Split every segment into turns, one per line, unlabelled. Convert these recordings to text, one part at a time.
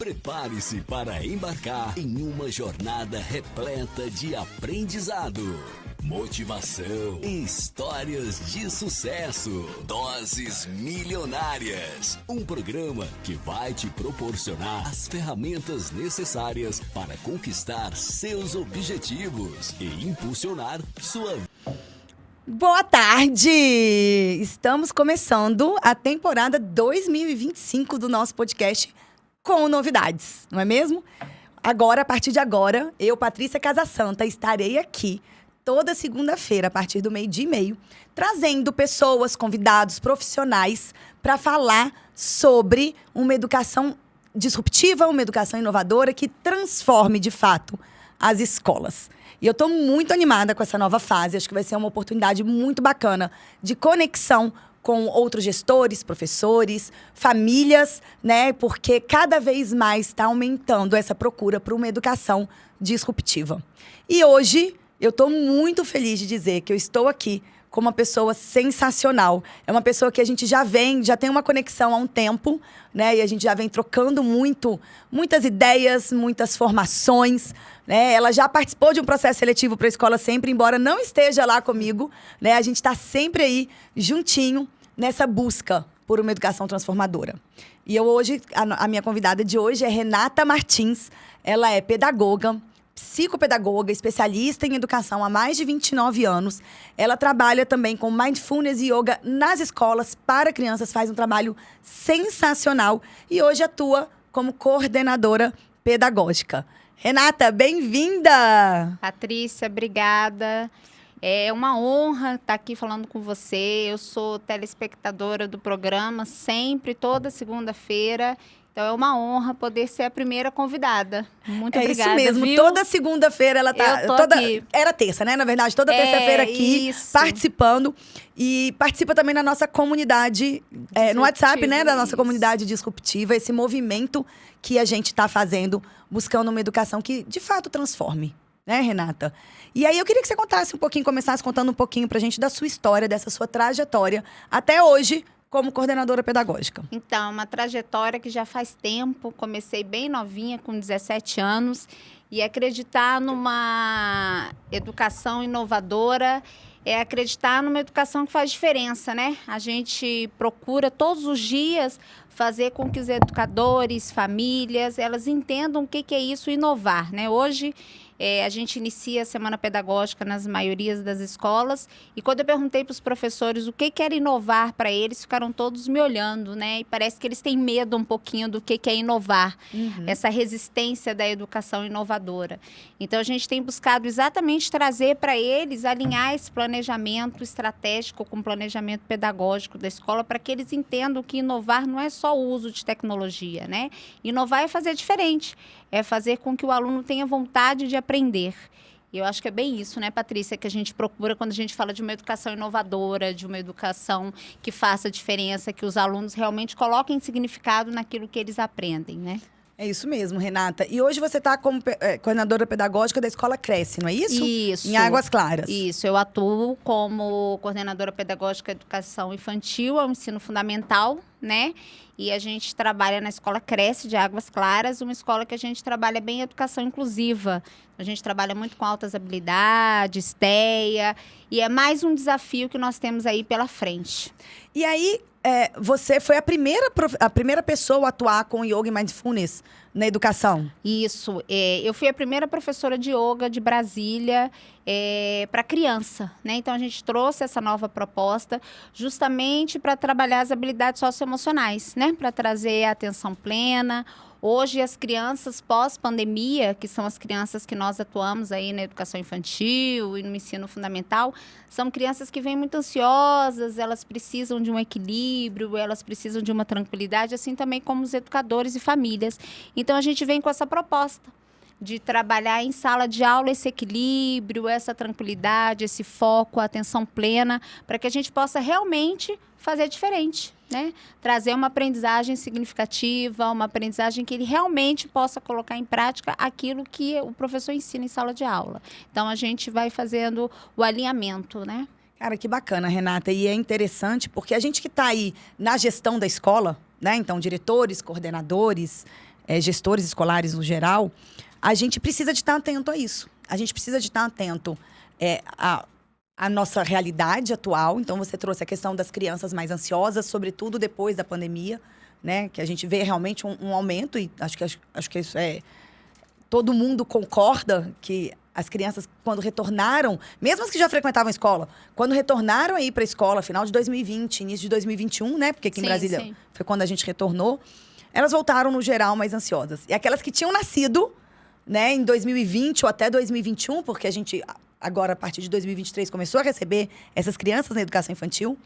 Prepare-se para embarcar em uma jornada repleta de aprendizado, motivação e histórias de sucesso. Doses Milionárias. Um programa que vai te proporcionar as ferramentas necessárias para conquistar seus objetivos e impulsionar sua vida.
Boa tarde! Estamos começando a temporada 2025 do nosso podcast com novidades, não é mesmo? Agora, a partir de agora, eu, Patrícia Casasanta, estarei aqui toda segunda-feira, a partir do 12:30, trazendo pessoas, convidados, profissionais, para falar sobre uma educação disruptiva, uma educação inovadora que transforme, de fato, as escolas. E eu estou muito animada com essa nova fase. Acho que vai ser uma oportunidade muito bacana de conexão com outros gestores, professores, famílias, né? Porque cada vez mais está aumentando essa procura por uma educação disruptiva. E hoje eu estou muito feliz de dizer que eu estou aqui com uma pessoa sensacional. É uma pessoa que a gente já tem uma conexão há um tempo, né? E a gente já vem trocando muitas ideias, muitas formações, né? Ela já participou de um processo seletivo para a escola sempre, embora não esteja lá comigo, né? A gente está sempre aí juntinho nessa busca por uma educação transformadora. E eu hoje, a minha convidada de hoje é Renata Martins. Ela é pedagoga, psicopedagoga, especialista em educação há mais de 29 anos. Ela trabalha também com Mindfulness e Yoga nas escolas para crianças, faz um trabalho sensacional e hoje atua como coordenadora pedagógica. Renata, bem-vinda!
Patrícia, obrigada. É uma honra estar aqui falando com você. Eu sou telespectadora do programa, sempre, toda segunda-feira. Então, é uma honra poder ser a primeira convidada. Muito obrigada,
isso mesmo.
Viu?
Toda segunda-feira ela tá...
Eu tô aqui.
Era terça, né? Na verdade, toda terça-feira aqui,
isso.
participando. E participa também na nossa comunidade, no WhatsApp, né? Da nossa comunidade disruptiva. Esse movimento que a gente está fazendo, buscando uma educação que, de fato, transforme. Né, Renata? E aí, eu queria que você contasse um pouquinho, começasse contando um pouquinho pra gente da sua história, dessa sua trajetória, até hoje, como coordenadora pedagógica.
Então, uma trajetória que já faz tempo. Comecei bem novinha, com 17 anos. E acreditar numa educação inovadora é acreditar numa educação que faz diferença, né? A gente procura todos os dias fazer com que os educadores, famílias, elas entendam o que é isso, inovar, né? Hoje, a gente inicia a semana pedagógica nas maiorias das escolas e quando eu perguntei para os professores o que era inovar para eles, ficaram todos me olhando, né? E parece que eles têm medo um pouquinho do que é inovar, essa resistência da educação inovadora. Então, a gente tem buscado exatamente trazer para eles, alinhar esse planejamento estratégico com o planejamento pedagógico da escola para que eles entendam que inovar não é só o uso de tecnologia, né? Inovar é fazer diferente. É fazer com que o aluno tenha vontade de aprender. E eu acho que é bem isso, né, Patrícia, que a gente procura quando a gente fala de uma educação inovadora, de uma educação que faça diferença, que os alunos realmente coloquem significado naquilo que eles aprendem, né?
É isso mesmo, Renata. E hoje você está como coordenadora pedagógica da Escola Cresce, não é isso?
Isso.
Em Águas Claras.
Isso. Eu atuo como coordenadora pedagógica de educação infantil ao ensino fundamental, né? E a gente trabalha na Escola Cresce de Águas Claras, uma escola que a gente trabalha bem educação inclusiva. A gente trabalha muito com altas habilidades, TEA, e é mais um desafio que nós temos aí pela frente.
E aí, você foi a primeira pessoa a atuar com Yoga e Mindfulness na educação?
Isso. Eu fui a primeira professora de yoga de Brasília para criança, né? Então, a gente trouxe essa nova proposta justamente para trabalhar as habilidades socioemocionais, né? Para trazer a atenção plena. Hoje, as crianças pós-pandemia, que são as crianças que nós atuamos aí na educação infantil e no ensino fundamental, são crianças que vêm muito ansiosas, elas precisam de um equilíbrio, elas precisam de uma tranquilidade, assim também como os educadores e famílias. Então, a gente vem com essa proposta de trabalhar em sala de aula esse equilíbrio, essa tranquilidade, esse foco, a atenção plena, para que a gente possa realmente fazer diferente, né? Trazer uma aprendizagem significativa, uma aprendizagem que ele realmente possa colocar em prática aquilo que o professor ensina em sala de aula. Então, a gente vai fazendo o alinhamento, né?
Cara, que bacana, Renata. E é interessante porque a gente que está aí na gestão da escola, né? Então, diretores, coordenadores, gestores escolares no geral, a gente precisa de estar atento a isso. A gente precisa de estar atento à nossa realidade atual. Então, você trouxe a questão das crianças mais ansiosas, sobretudo depois da pandemia, né? Que a gente vê realmente um aumento, e acho que isso todo mundo concorda que as crianças, quando retornaram, mesmo as que já frequentavam a escola, quando retornaram aí para a escola, final de 2020, início de 2021, né? Porque aqui em Brasília foi quando a gente retornou, elas voltaram, no geral, mais ansiosas. E aquelas que tinham nascido, né, em 2020 ou até 2021, porque a gente, agora, a partir de 2023, começou a receber essas crianças na educação infantil,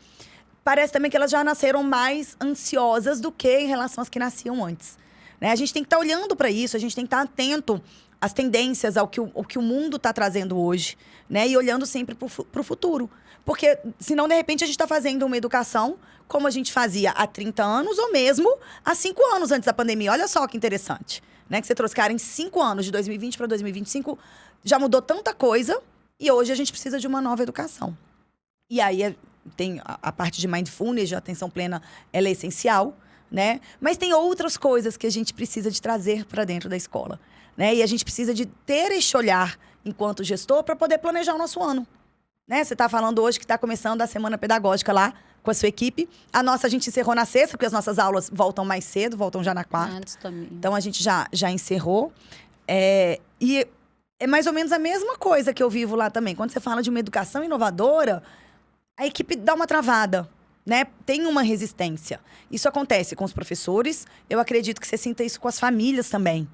parece também que elas já nasceram mais ansiosas do que em relação às que nasciam antes. Né? A gente tem que estar olhando para isso, a gente tem que estar atento às tendências, ao que o mundo está trazendo hoje, né? E olhando sempre para o futuro. Porque, senão, de repente, a gente está fazendo uma educação como a gente fazia há 30 anos ou mesmo há 5 anos antes da pandemia. Olha só que interessante, né? Que você trouxe, cara, em 5 anos, de 2020 para 2025, já mudou tanta coisa e hoje a gente precisa de uma nova educação. E aí tem a parte de mindfulness, de atenção plena, ela é essencial, né? Mas tem outras coisas que a gente precisa de trazer para dentro da escola, né? E a gente precisa de ter esse olhar enquanto gestor para poder planejar o nosso ano, né? Você está falando hoje que está começando a semana pedagógica lá com a sua equipe. A nossa a gente encerrou na sexta, porque as nossas aulas voltam mais cedo, voltam já na quarta.
Antes também.
Então a gente já encerrou. E é mais ou menos a mesma coisa que eu vivo lá também. Quando você fala de uma educação inovadora, a equipe dá uma travada, né? Tem uma resistência. Isso acontece com os professores. Eu acredito que você sinta isso com as famílias também,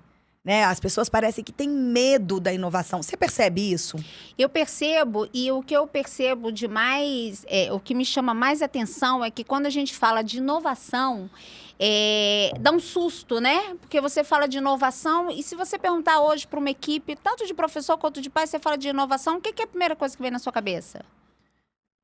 né? As pessoas parecem que têm medo da inovação. Você percebe isso?
Eu percebo, e o que eu percebo de mais, o que me chama mais atenção é que quando a gente fala de inovação, dá um susto, né? Porque você fala de inovação e se você perguntar hoje para uma equipe, tanto de professor quanto de pai, você fala de inovação, o que é a primeira coisa que vem na sua cabeça?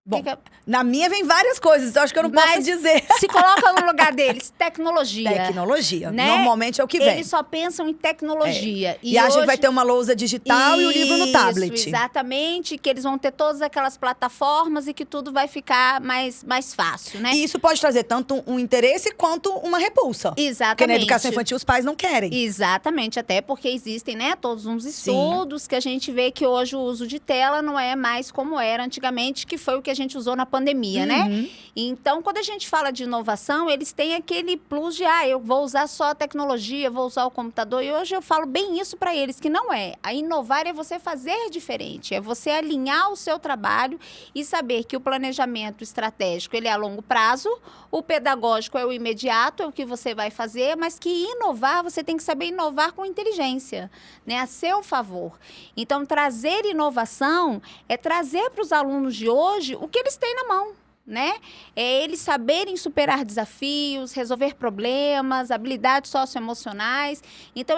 Bom, na minha vem várias coisas, então acho que eu não posso dizer.
Se coloca no lugar deles, tecnologia.
Tecnologia,
né?
Normalmente é o que vem.
Eles só pensam em tecnologia.
E acham que vai ter uma lousa digital e o livro no tablet.
Exatamente, que eles vão ter todas aquelas plataformas e que tudo vai ficar mais fácil, né?
E isso pode trazer tanto um interesse quanto uma repulsa.
Exatamente.
Porque na educação infantil os pais não querem.
Exatamente, até porque existem, né, todos uns estudos que a gente vê que hoje o uso de tela não é mais como era antigamente, que foi o que a gente usou na pandemia, né? Então, quando a gente fala de inovação, eles têm aquele plus de, eu vou usar só a tecnologia, vou usar o computador. E hoje eu falo bem isso para eles, que não é. A inovar é você fazer diferente, é você alinhar o seu trabalho e saber que o planejamento estratégico, ele é a longo prazo, o pedagógico é o imediato, é o que você vai fazer, mas que inovar, você tem que saber inovar com inteligência, né? A seu favor. Então, trazer inovação é trazer para os alunos de hoje o que eles têm na mão, né? É eles saberem superar desafios, resolver problemas, habilidades socioemocionais. Então,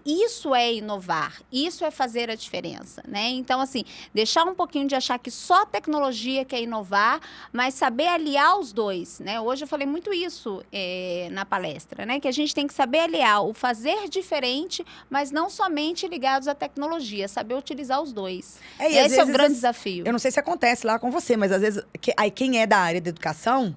isso é inovar, isso é fazer a diferença, né? Então, assim, deixar um pouquinho de achar que só tecnologia quer inovar, mas saber aliar os dois, né? Hoje eu falei muito isso na palestra, né? Que a gente tem que saber aliar o fazer diferente, mas não somente ligados à tecnologia, saber utilizar os dois. Esse é o grande desafio.
Eu não sei se acontece lá com você, mas às vezes quem é da área da educação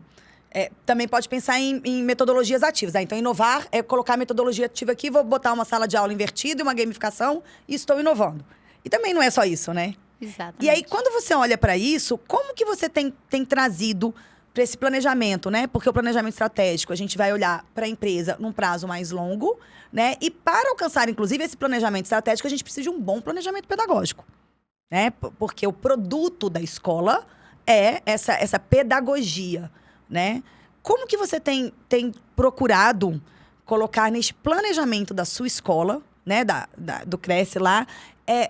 também pode pensar em metodologias ativas. Então, inovar é colocar a metodologia ativa aqui, vou botar uma sala de aula invertida e uma gamificação e estou inovando. E também não é só isso, né?
Exatamente.
E aí, quando você olha para isso, como que você tem trazido para esse planejamento, né? Porque o planejamento estratégico, a gente vai olhar para a empresa num prazo mais longo, né? E para alcançar, inclusive, esse planejamento estratégico, a gente precisa de um bom planejamento pedagógico, né? Porque o produto da escola é essa pedagogia, né? Como que você tem procurado colocar neste planejamento da sua escola, né, do Cresce lá,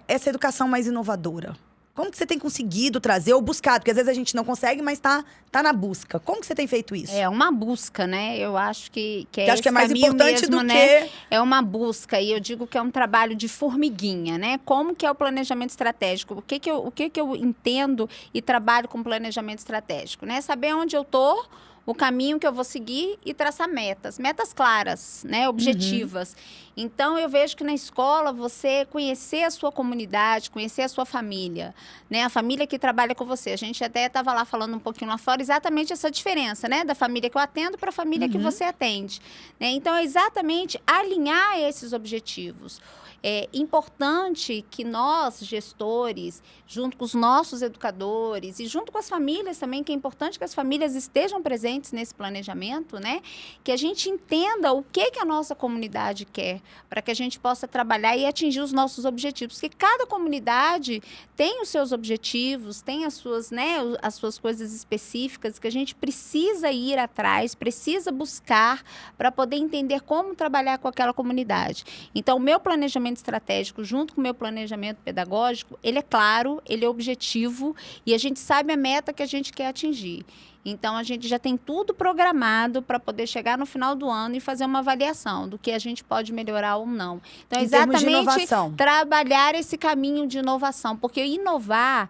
essa educação mais inovadora? Como que você tem conseguido trazer ou buscado? Porque às vezes a gente não consegue, mas tá na busca. Como que você tem feito isso?
É uma busca, né? Eu acho que
acho que é mais importante
mesmo,
do
né?
que...
É uma busca, e eu digo que é um trabalho de formiguinha, né? Como que é o planejamento estratégico? O que eu entendo e trabalho com planejamento estratégico, né? Saber onde eu tô, o caminho que eu vou seguir e traçar metas claras, né, objetivas. Então, eu vejo que na escola, você conhecer a sua comunidade, conhecer a sua família, né, a família que trabalha com você. A gente até estava lá falando um pouquinho lá fora, exatamente essa diferença, né, da família que eu atendo para a família que você atende. Né? Então, é exatamente alinhar esses objetivos. É importante que nós, gestores, junto com os nossos educadores e junto com as famílias também, que é importante que as famílias estejam presentes nesse planejamento, né? Que a gente entenda o que a nossa comunidade quer, para que a gente possa trabalhar e atingir os nossos objetivos. Porque cada comunidade tem os seus objetivos, tem as suas, né, as suas coisas específicas que a gente precisa ir atrás, precisa buscar para poder entender como trabalhar com aquela comunidade. Então, o meu planejamento estratégico, junto com o meu planejamento pedagógico, ele é claro, ele é objetivo e a gente sabe a meta que a gente quer atingir. Então, a gente já tem tudo programado para poder chegar no final do ano e fazer uma avaliação do que a gente pode melhorar ou não. Então,
Em termos de
exatamente
inovação.
trabalhar esse caminho de inovação, porque inovar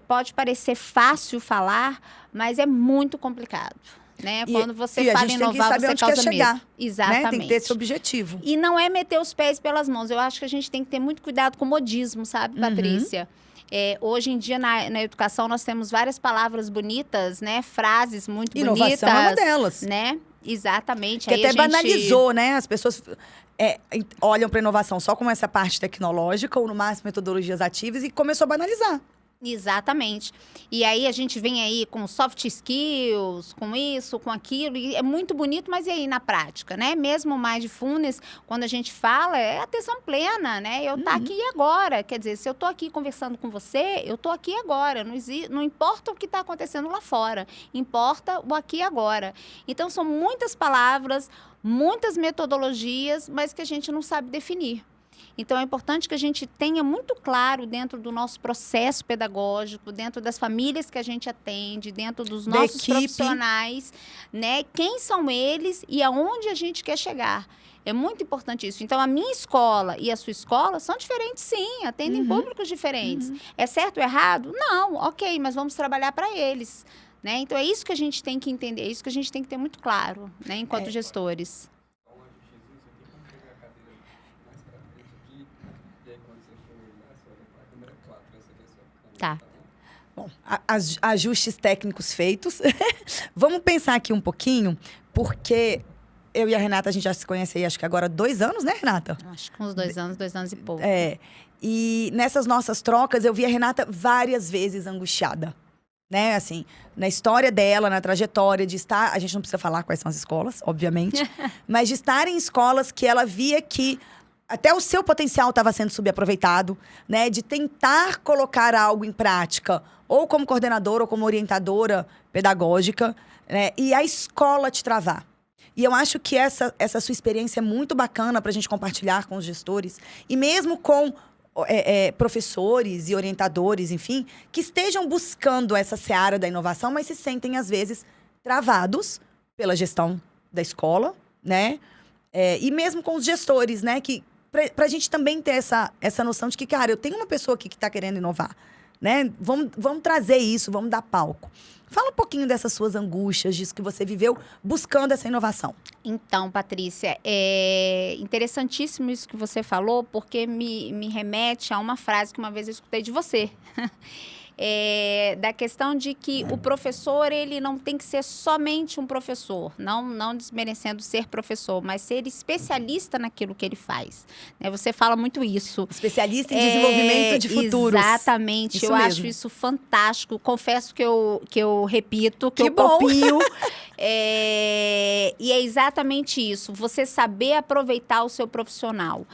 pode parecer fácil falar, mas é muito complicado. Né? Quando você fala em inovar, você causa medo.
Chegar,
exatamente.
Né? Tem que ter esse objetivo.
E não é meter os pés pelas mãos. Eu acho que a gente tem que ter muito cuidado com o modismo, sabe, Patrícia? Hoje em dia, na educação, nós temos várias palavras bonitas, né? Frases muito bonitas.
Inovação é uma delas.
Né? Exatamente.
Que
aí
até
a gente
banalizou, né? As pessoas olham para a inovação só como essa parte tecnológica ou, no máximo, metodologias ativas e começou a banalizar.
Exatamente. E aí a gente vem aí com soft skills, com isso, com aquilo, e é muito bonito, mas e aí na prática, né? Mesmo o Mindfulness, quando a gente fala, é atenção plena, né? Eu tô aqui agora, quer dizer, se eu tô aqui conversando com você, eu tô aqui agora, não importa o que está acontecendo lá fora, importa o aqui e agora. Então, são muitas palavras, muitas metodologias, mas que a gente não sabe definir. Então, é importante que a gente tenha muito claro dentro do nosso processo pedagógico, dentro das famílias que a gente atende, dentro dos nossos profissionais, né? Quem são eles e aonde a gente quer chegar. É muito importante isso. Então, a minha escola e a sua escola são diferentes, sim. Atendem públicos diferentes. É certo ou errado? Não. Ok, mas vamos trabalhar para eles. Né? Então, é isso que a gente tem que entender. É isso que a gente tem que ter muito claro, né? Enquanto gestores. Tá.
Bom, ajustes técnicos feitos. Vamos pensar aqui um pouquinho, porque eu e a Renata, a gente já se conhece aí, acho que agora 2 anos, né, Renata?
Acho que uns 2 anos e pouco.
E nessas nossas trocas, eu vi a Renata várias vezes angustiada. Né, assim, na história dela, na trajetória de estar... A gente não precisa falar quais são as escolas, obviamente. Mas de estar em escolas que ela via que até o seu potencial estava sendo subaproveitado, né? De tentar colocar algo em prática, ou como coordenadora, ou como orientadora pedagógica, né? E a escola te travar. E eu acho que essa sua experiência é muito bacana para a gente compartilhar com os gestores. E mesmo com professores e orientadores, enfim, que estejam buscando essa seara da inovação, mas se sentem, às vezes, travados pela gestão da escola, né? E mesmo com os gestores, né? Que para a gente também ter essa noção de que, cara, eu tenho uma pessoa aqui que está querendo inovar, né? Vamos trazer isso, vamos dar palco. Fala um pouquinho dessas suas angústias, disso que você viveu buscando essa inovação.
Então, Patrícia, é interessantíssimo isso que você falou, porque me remete a uma frase que uma vez eu escutei de você. Da questão de que o professor, ele não tem que ser somente um professor, não desmerecendo ser professor, mas ser especialista naquilo que ele faz. Né? Você fala muito isso.
Especialista em desenvolvimento de futuros.
Exatamente, eu acho isso fantástico. Confesso que eu repito, que eu
bom.
copio. E é exatamente isso, você saber aproveitar o seu profissional.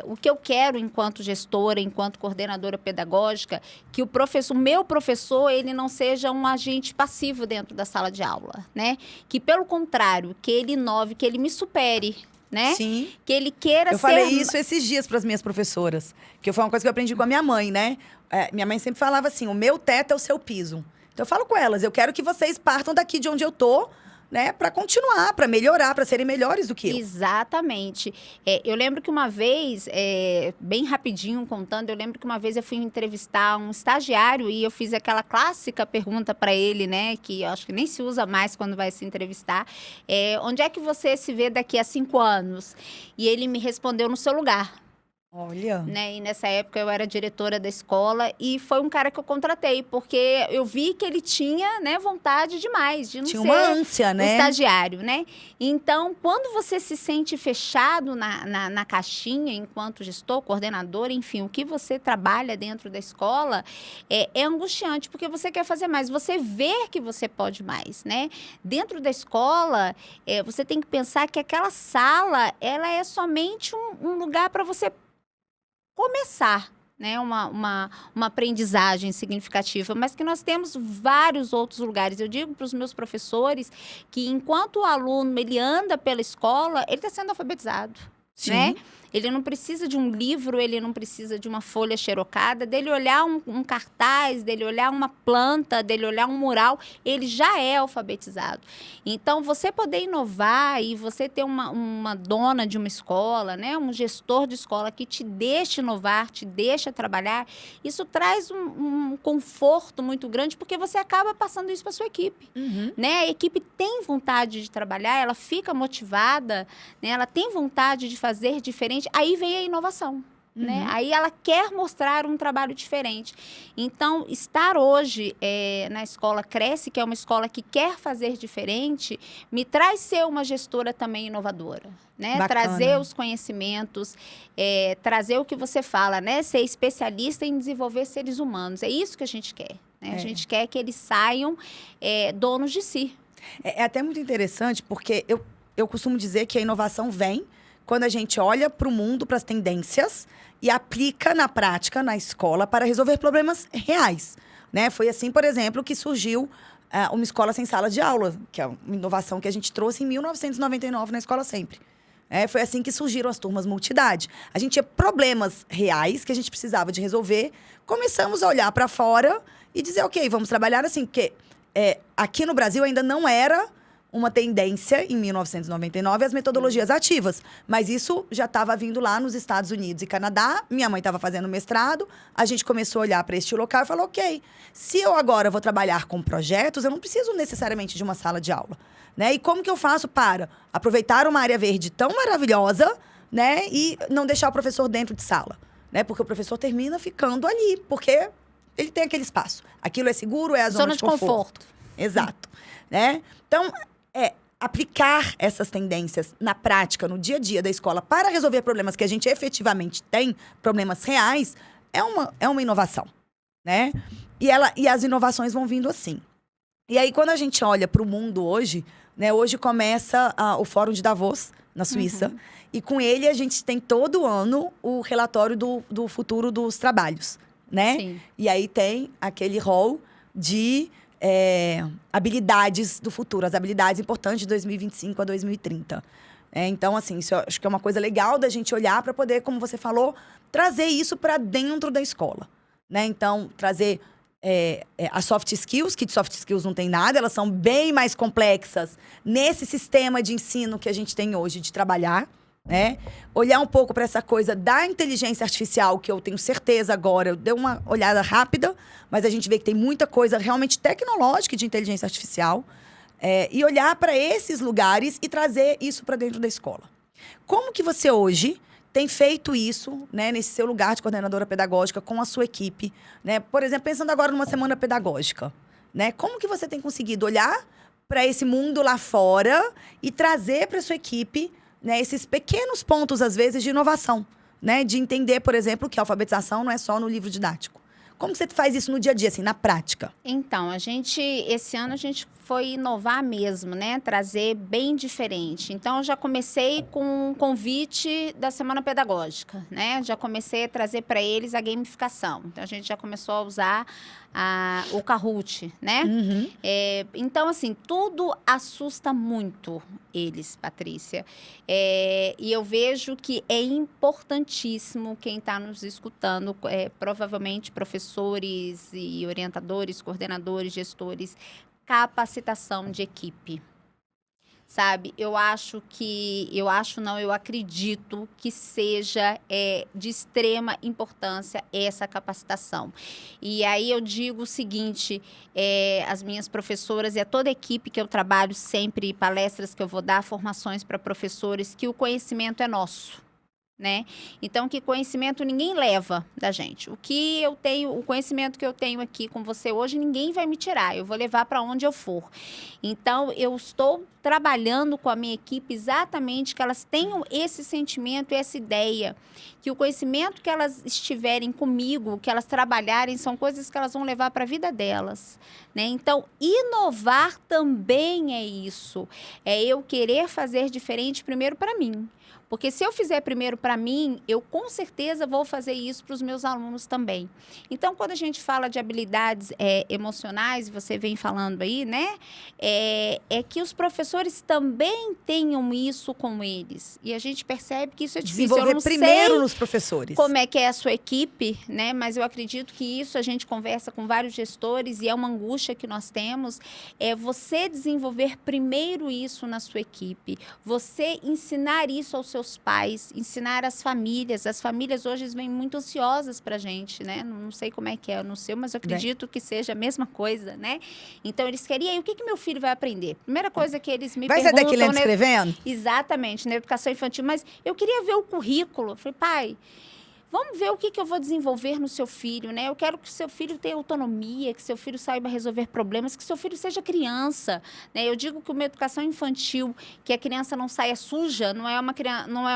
O que eu quero enquanto gestora, enquanto coordenadora pedagógica, que o meu professor, ele não seja um agente passivo dentro da sala de aula, né? Que, pelo contrário, que ele inove, que ele me supere, né?
Sim.
Que ele queira ser...
Eu falei isso esses dias para as minhas professoras, que foi uma coisa que eu aprendi com a minha mãe, né? Minha mãe sempre falava assim, o meu teto é o seu piso. Então, eu falo com elas, eu quero que vocês partam daqui de onde eu tô, né, para continuar, para melhorar, para serem melhores do que eu.
Exatamente. Eu lembro que uma vez, bem rapidinho contando, eu lembro que uma vez eu fui entrevistar um estagiário e eu fiz aquela clássica pergunta para ele, né, que eu acho que nem se usa mais quando vai se entrevistar, onde é que você se vê daqui a 5 anos? E ele me respondeu no seu lugar.
Olha.
Né? E nessa época eu era diretora da escola e foi um cara que eu contratei, porque eu vi que ele tinha, né, vontade demais de não
Tinha
ser
uma ânsia, né?
estagiário, né? Então, quando você se sente fechado na caixinha, enquanto gestor, coordenador, enfim, o que você trabalha dentro da escola, é angustiante, porque você quer fazer mais, você vê que você pode mais, né? Dentro da escola, você tem que pensar que aquela sala, ela é somente um lugar para você começar, né, uma aprendizagem significativa, mas que nós temos vários outros lugares. Eu digo para os meus professores que enquanto o aluno ele anda pela escola, ele está sendo alfabetizado,
Sim.
né? Ele não precisa de um livro, ele não precisa de uma folha xerocada, dele olhar um cartaz, dele olhar uma planta, dele olhar um mural, ele já é alfabetizado. Então, você poder inovar e você ter uma dona de uma escola, né, um gestor de escola que te deixa inovar, te deixa trabalhar, isso traz um conforto muito grande, porque você acaba passando isso para sua equipe.
Uhum.
Né? A equipe tem vontade de trabalhar, ela fica motivada, né? Ela tem vontade de fazer diferente. Aí vem a inovação. Né? Aí ela quer mostrar um trabalho diferente. Então, estar hoje na escola Cresce, que é uma escola que quer fazer diferente, me traz ser uma gestora também inovadora. Né? Trazer os conhecimentos, trazer o que você fala, né? Ser especialista em desenvolver seres humanos. É isso que a gente quer. Né? A gente quer que eles saiam donos de si.
É até muito interessante, porque eu costumo dizer que a inovação vem quando a gente olha para o mundo, para as tendências e aplica na prática, na escola, para resolver problemas reais. Né? Foi assim, por exemplo, que surgiu uma escola sem sala de aula, que é uma inovação que a gente trouxe em 1999 na Escola Sempre. Foi assim que surgiram as turmas multidade. A gente tinha problemas reais que a gente precisava de resolver. Começamos a olhar para fora e dizer, ok, vamos trabalhar assim, porque aqui no Brasil ainda não era uma tendência, em 1999, as metodologias ativas. Mas isso já estava vindo lá nos Estados Unidos e Canadá. Minha mãe estava fazendo mestrado. A gente começou a olhar para este local e falou, ok, se eu agora vou trabalhar com projetos, eu não preciso necessariamente de uma sala de aula. Né? E como que eu faço para aproveitar uma área verde tão maravilhosa, né, e não deixar o professor dentro de sala? Né? Porque o professor termina ficando ali, porque ele tem aquele espaço. Aquilo é seguro, é a zona de conforto. Exato. Né? Então, aplicar essas tendências na prática, no dia a dia da escola, para resolver problemas que a gente efetivamente tem, problemas reais, é uma inovação. Né? E as inovações vão vindo assim. E aí, quando a gente olha para o mundo hoje, né, hoje começa o Fórum de Davos, na Suíça, e com ele a gente tem todo ano o relatório do futuro dos trabalhos. Né?
Sim.
E aí tem aquele rol de habilidades do futuro, as habilidades importantes de 2025 a 2030. Então, assim, isso eu acho que é uma coisa legal da gente olhar para poder, como você falou, trazer isso para dentro da escola. Né? Então, trazer as soft skills, que de soft skills não tem nada, elas são bem mais complexas nesse sistema de ensino que a gente tem hoje de trabalhar. Né? Olhar um pouco para essa coisa da inteligência artificial, que eu tenho certeza agora, eu dei uma olhada rápida, mas a gente vê que tem muita coisa realmente tecnológica de inteligência artificial, e olhar para esses lugares e trazer isso para dentro da escola. Como que você hoje tem feito isso, né, nesse seu lugar de coordenadora pedagógica com a sua equipe? Né? Por exemplo, pensando agora numa semana pedagógica, né? Como que você tem conseguido olhar para esse mundo lá fora e trazer para a sua equipe, né, esses pequenos pontos, às vezes, de inovação, né? De entender, por exemplo, que a alfabetização não é só no livro didático. Como que você faz isso no dia a dia, assim, na prática?
Então, esse ano a gente foi inovar mesmo, né? Trazer bem diferente. Então, eu já comecei com um convite da Semana Pedagógica, né? Já comecei a trazer para eles a gamificação. Então, a gente já começou a usar o Kahoot, né? Então, assim, tudo assusta muito eles, Patrícia. E eu vejo que é importantíssimo quem está nos escutando, provavelmente professores e orientadores, coordenadores, gestores, capacitação de equipe. sabe? Eu acredito que seja de extrema importância essa capacitação. E aí eu digo o seguinte, as minhas professoras e a toda a equipe que eu trabalho sempre, palestras que eu vou dar, formações para professores, que o conhecimento é nosso. Né? Então, que conhecimento ninguém leva da gente. O conhecimento que eu tenho aqui com você hoje, ninguém vai me tirar. Eu vou levar para onde eu for. Então, eu estou trabalhando com a minha equipe exatamente que elas tenham esse sentimento, essa ideia, que o conhecimento que elas estiverem comigo, que elas trabalharem, são coisas que elas vão levar para a vida delas. Né? Então, inovar também é isso. É eu querer fazer diferente primeiro para mim. Porque se eu fizer primeiro para mim, eu com certeza vou fazer isso para os meus alunos também. Então, quando a gente fala de habilidades emocionais, você vem falando aí, né? É que os professores também tenham isso com eles. E a gente percebe que isso é difícil.
Desenvolver
eu não
primeiro
sei
nos professores.
como é que é a sua equipe, né? Mas eu acredito que isso a gente conversa com vários gestores e é uma angústia que nós temos. É você desenvolver primeiro isso na sua equipe. Você ensinar isso aos seus pais, ensinar as famílias. As famílias hoje vêm muito ansiosas para a gente, né? Não sei como é que é no seu, mas eu acredito que seja a mesma coisa, né? Então, eles queriam, e aí, o que meu filho vai aprender? Primeira coisa que eles me perguntam...
Vai sair daqui lendo e escrevendo?
Exatamente, na educação infantil. Mas eu queria ver o currículo. Eu falei, pai... Vamos ver o que eu vou desenvolver no seu filho, né? Eu quero que seu filho tenha autonomia, que seu filho saiba resolver problemas, que seu filho seja criança, né? Eu digo que uma educação infantil, que a criança não saia suja, não é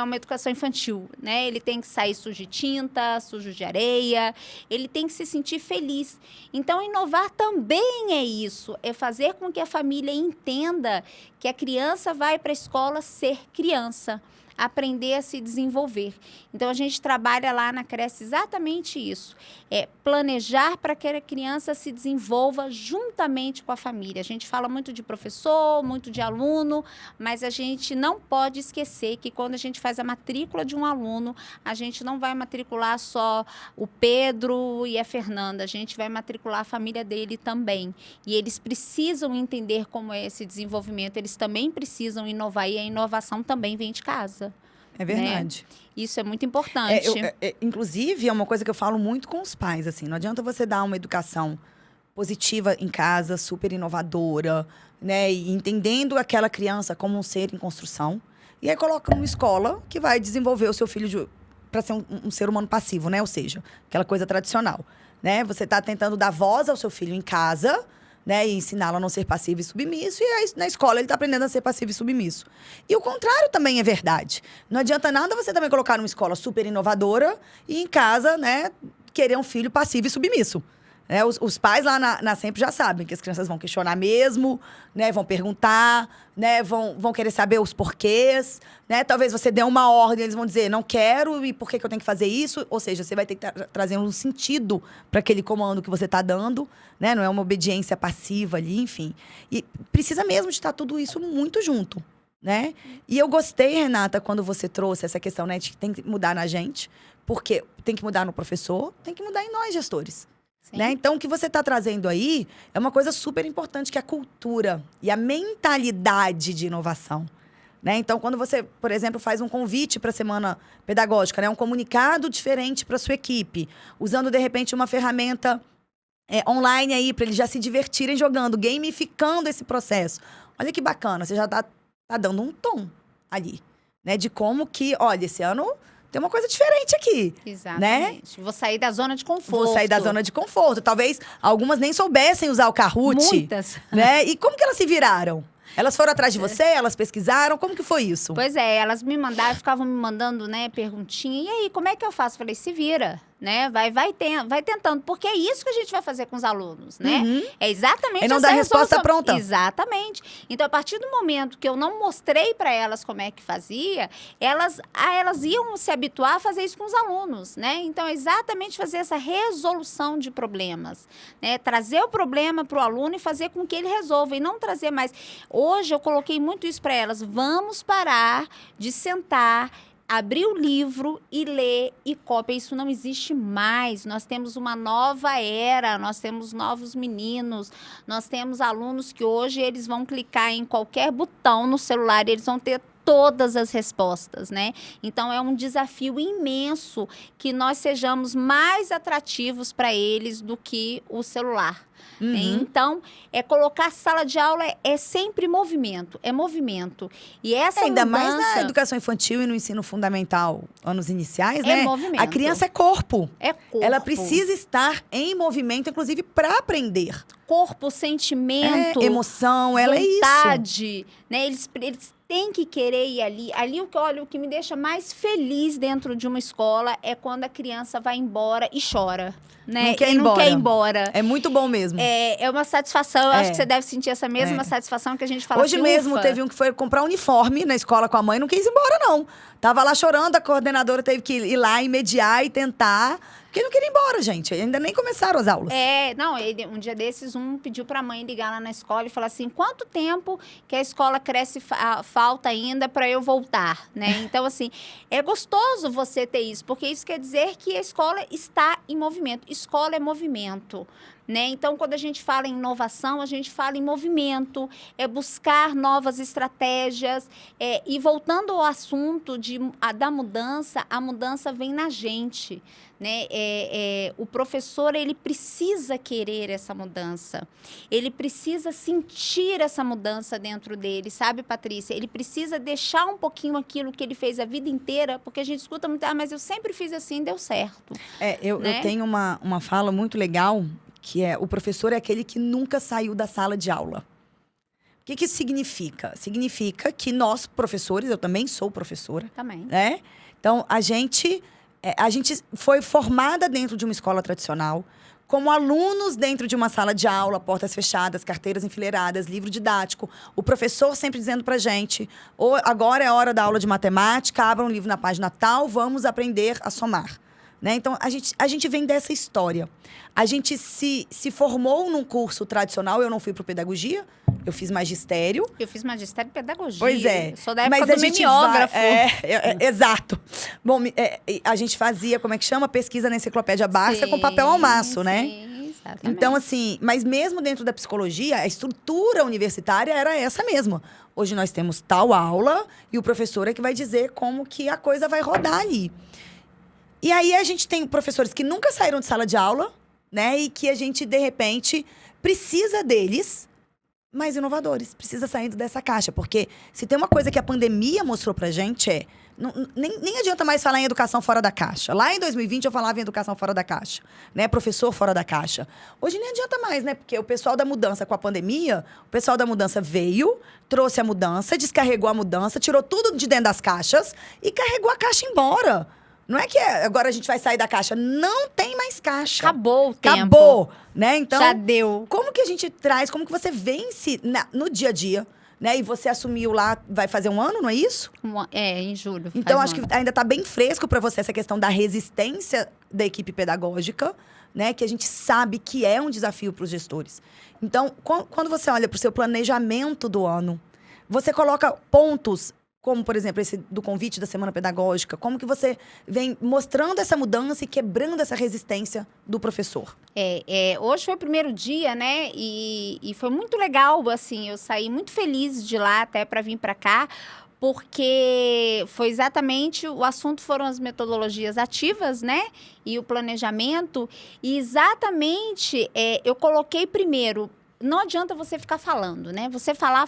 uma educação infantil, né? Ele tem que sair sujo de tinta, sujo de areia, ele tem que se sentir feliz. Então, inovar também é isso, é fazer com que a família entenda que a criança vai para a escola ser criança, aprender a se desenvolver. Então, a gente trabalha lá na creche exatamente isso. É planejar para que a criança se desenvolva juntamente com a família. A gente fala muito de professor, muito de aluno, mas a gente não pode esquecer que quando a gente faz a matrícula de um aluno, a gente não vai matricular só o Pedro e a Fernanda, a gente vai matricular a família dele também. E eles precisam entender como é esse desenvolvimento, eles também precisam inovar e a inovação também vem de casa.
É verdade.
Né? Isso é muito importante.
Inclusive, é uma coisa que eu falo muito com os pais, assim. Não adianta você dar uma educação positiva em casa, super inovadora, né? E entendendo aquela criança como um ser em construção. E aí coloca numa escola que vai desenvolver o seu filho para ser um ser humano passivo, né? Ou seja, aquela coisa tradicional, né? Você está tentando dar voz ao seu filho em casa, né, e ensiná-lo a não ser passivo e submisso, e aí, na escola ele está aprendendo a ser passivo e submisso. E o contrário também é verdade. Não adianta nada você também colocar numa escola super inovadora e em casa, né, querer um filho passivo e submisso. Né, os pais lá na Sempre já sabem que as crianças vão questionar mesmo, né, vão perguntar, né, vão querer saber os porquês, né? Talvez você dê uma ordem, eles vão dizer, não quero, e por que eu tenho que fazer isso? Ou seja, você vai ter que trazer um sentido para aquele comando que você está dando, né? Não é uma obediência passiva ali, enfim. E precisa mesmo de estar tudo isso muito junto, né? E eu gostei, Renata, quando você trouxe essa questão, né, de que tem que mudar na gente, porque tem que mudar no professor, tem que mudar em nós, gestores. Né? Então, o que você está trazendo aí é uma coisa super importante, que é a cultura e a mentalidade de inovação. Né? Então, quando você, por exemplo, faz um convite para a semana pedagógica, né? Um comunicado diferente para a sua equipe, usando, de repente, uma ferramenta online aí, para eles já se divertirem jogando, gamificando esse processo. Olha que bacana, você já está dando um tom ali, né? De como que, olha, esse ano... tem uma coisa diferente aqui.
Exatamente.
Né?
Vou sair da zona de conforto.
Vou sair da zona de conforto. Talvez algumas nem soubessem usar o Kahoot.
Muitas.
Né? E como que elas se viraram? Elas foram atrás de você? Elas pesquisaram? Como que foi isso?
Pois é, elas me mandaram, ficavam me mandando, né, perguntinha. E aí, como é que eu faço? Falei, se vira, né? Vai tentando. Porque é isso que a gente vai fazer com os alunos, né?
Uhum.
É exatamente
e não
essa
dá resposta
resolução.
pronta.
Exatamente. Então, a partir do momento que eu não mostrei para elas como é que fazia, elas iam se habituar a fazer isso com os alunos, né? Então, é exatamente fazer essa resolução de problemas, né? Trazer o problema para o aluno e fazer com que ele resolva, e não trazer mais. Hoje, eu coloquei muito isso para elas. Vamos parar de sentar, abrir o livro e ler e cópia. Isso não existe mais. Nós temos uma nova era, nós temos novos meninos, nós temos alunos que hoje eles vão clicar em qualquer botão no celular e eles vão ter todas as respostas, né? Então, é um desafio imenso que nós sejamos mais atrativos para eles do que o celular. Né? Então, colocar a sala de aula é sempre movimento, é movimento. E essa
ainda
mudança...
mais na educação infantil e no ensino fundamental, anos iniciais, né?
Movimento.
A criança é corpo.
É corpo.
Ela precisa estar em movimento, inclusive, para aprender.
Corpo, sentimento,
emoção, ela é isso.
Vontade, né? Eles têm que querer ir ali. Ali, o que me deixa mais feliz dentro de uma escola é quando a criança vai embora e chora. Né?
Não quer ir embora. É muito bom mesmo.
É uma satisfação. Eu acho que você deve sentir essa mesma satisfação que a gente fala
Hoje
assim,
mesmo
ufa.
teve um que foi comprar uniforme na escola com a mãe, não quis ir embora, não. Tava lá chorando, a coordenadora teve que ir lá e mediar e tentar. Porque não queria ir embora, gente. Ainda nem começaram as aulas.
Um dia desses, pediu pra mãe ligar lá na escola e falar assim, quanto tempo que a escola cresce, falta ainda para eu voltar, né? Então, assim, é gostoso você ter isso, porque isso quer dizer que a escola está em movimento. Escola é movimento. Né? Então, quando a gente fala em inovação, a gente fala em movimento, buscar novas estratégias. E voltando ao assunto da mudança, a mudança vem na gente. Né? O professor, ele precisa querer essa mudança. Ele precisa sentir essa mudança dentro dele, sabe, Patrícia? Ele precisa deixar um pouquinho aquilo que ele fez a vida inteira, porque a gente escuta muito, mas eu sempre fiz assim, deu certo.
Eu tenho uma fala muito legal, que o professor é aquele que nunca saiu da sala de aula. O que isso significa? Significa que nós, professores, eu também sou professora.
Também.
Né? Então, a gente foi formada dentro de uma escola tradicional, como alunos dentro de uma sala de aula, portas fechadas, carteiras enfileiradas, livro didático. O professor sempre dizendo pra gente, agora é hora da aula de matemática, abra um livro na página tal, vamos aprender a somar. Né? Então, a gente vem dessa história. A gente se formou num curso tradicional. Eu não fui para pedagogia, eu fiz magistério.
Eu fiz magistério e pedagogia.
Pois é.
Sou da época do mimeógrafo.
Exato. Bom, a gente fazia, como é que chama? Pesquisa na enciclopédia Barça com papel ao maço, né?
Sim, exatamente.
Então, assim, mas mesmo dentro da psicologia, a estrutura universitária era essa mesma. Hoje nós temos tal aula e o professor é que vai dizer como que a coisa vai rodar ali. E aí a gente tem professores que nunca saíram de sala de aula, né? E que a gente, de repente, precisa deles, mais inovadores. Precisa saindo dessa caixa. Porque se tem uma coisa que a pandemia mostrou pra gente nem adianta mais falar em educação fora da caixa. Lá em 2020 eu falava em educação fora da caixa, né? Professor fora da caixa. Hoje nem adianta mais, né? Porque o pessoal da mudança com a pandemia, o pessoal da mudança veio, trouxe a mudança, descarregou a mudança, tirou tudo de dentro das caixas e carregou a caixa embora. Não é que agora a gente vai sair da caixa. Não tem mais caixa.
Acabou o tempo.
Acabou, né? Então,
já deu.
Como que a gente traz, como que você vence no dia a dia, né? E você assumiu lá, vai fazer um ano, não é isso?
Em julho.
Então, acho que ainda está bem fresco para você essa questão da resistência da equipe pedagógica, né? Que a gente sabe que é um desafio para os gestores. Então, quando você olha para o seu planejamento do ano, você coloca pontos, como, por exemplo, esse do convite da Semana Pedagógica, como que você vem mostrando essa mudança e quebrando essa resistência do professor?
Hoje foi o primeiro dia, né? E foi muito legal, assim, eu saí muito feliz de lá até para vir para cá, porque foi exatamente, o assunto foram as metodologias ativas, né? E o planejamento. E exatamente, eu coloquei primeiro. Não adianta você ficar falando, né? Você falar,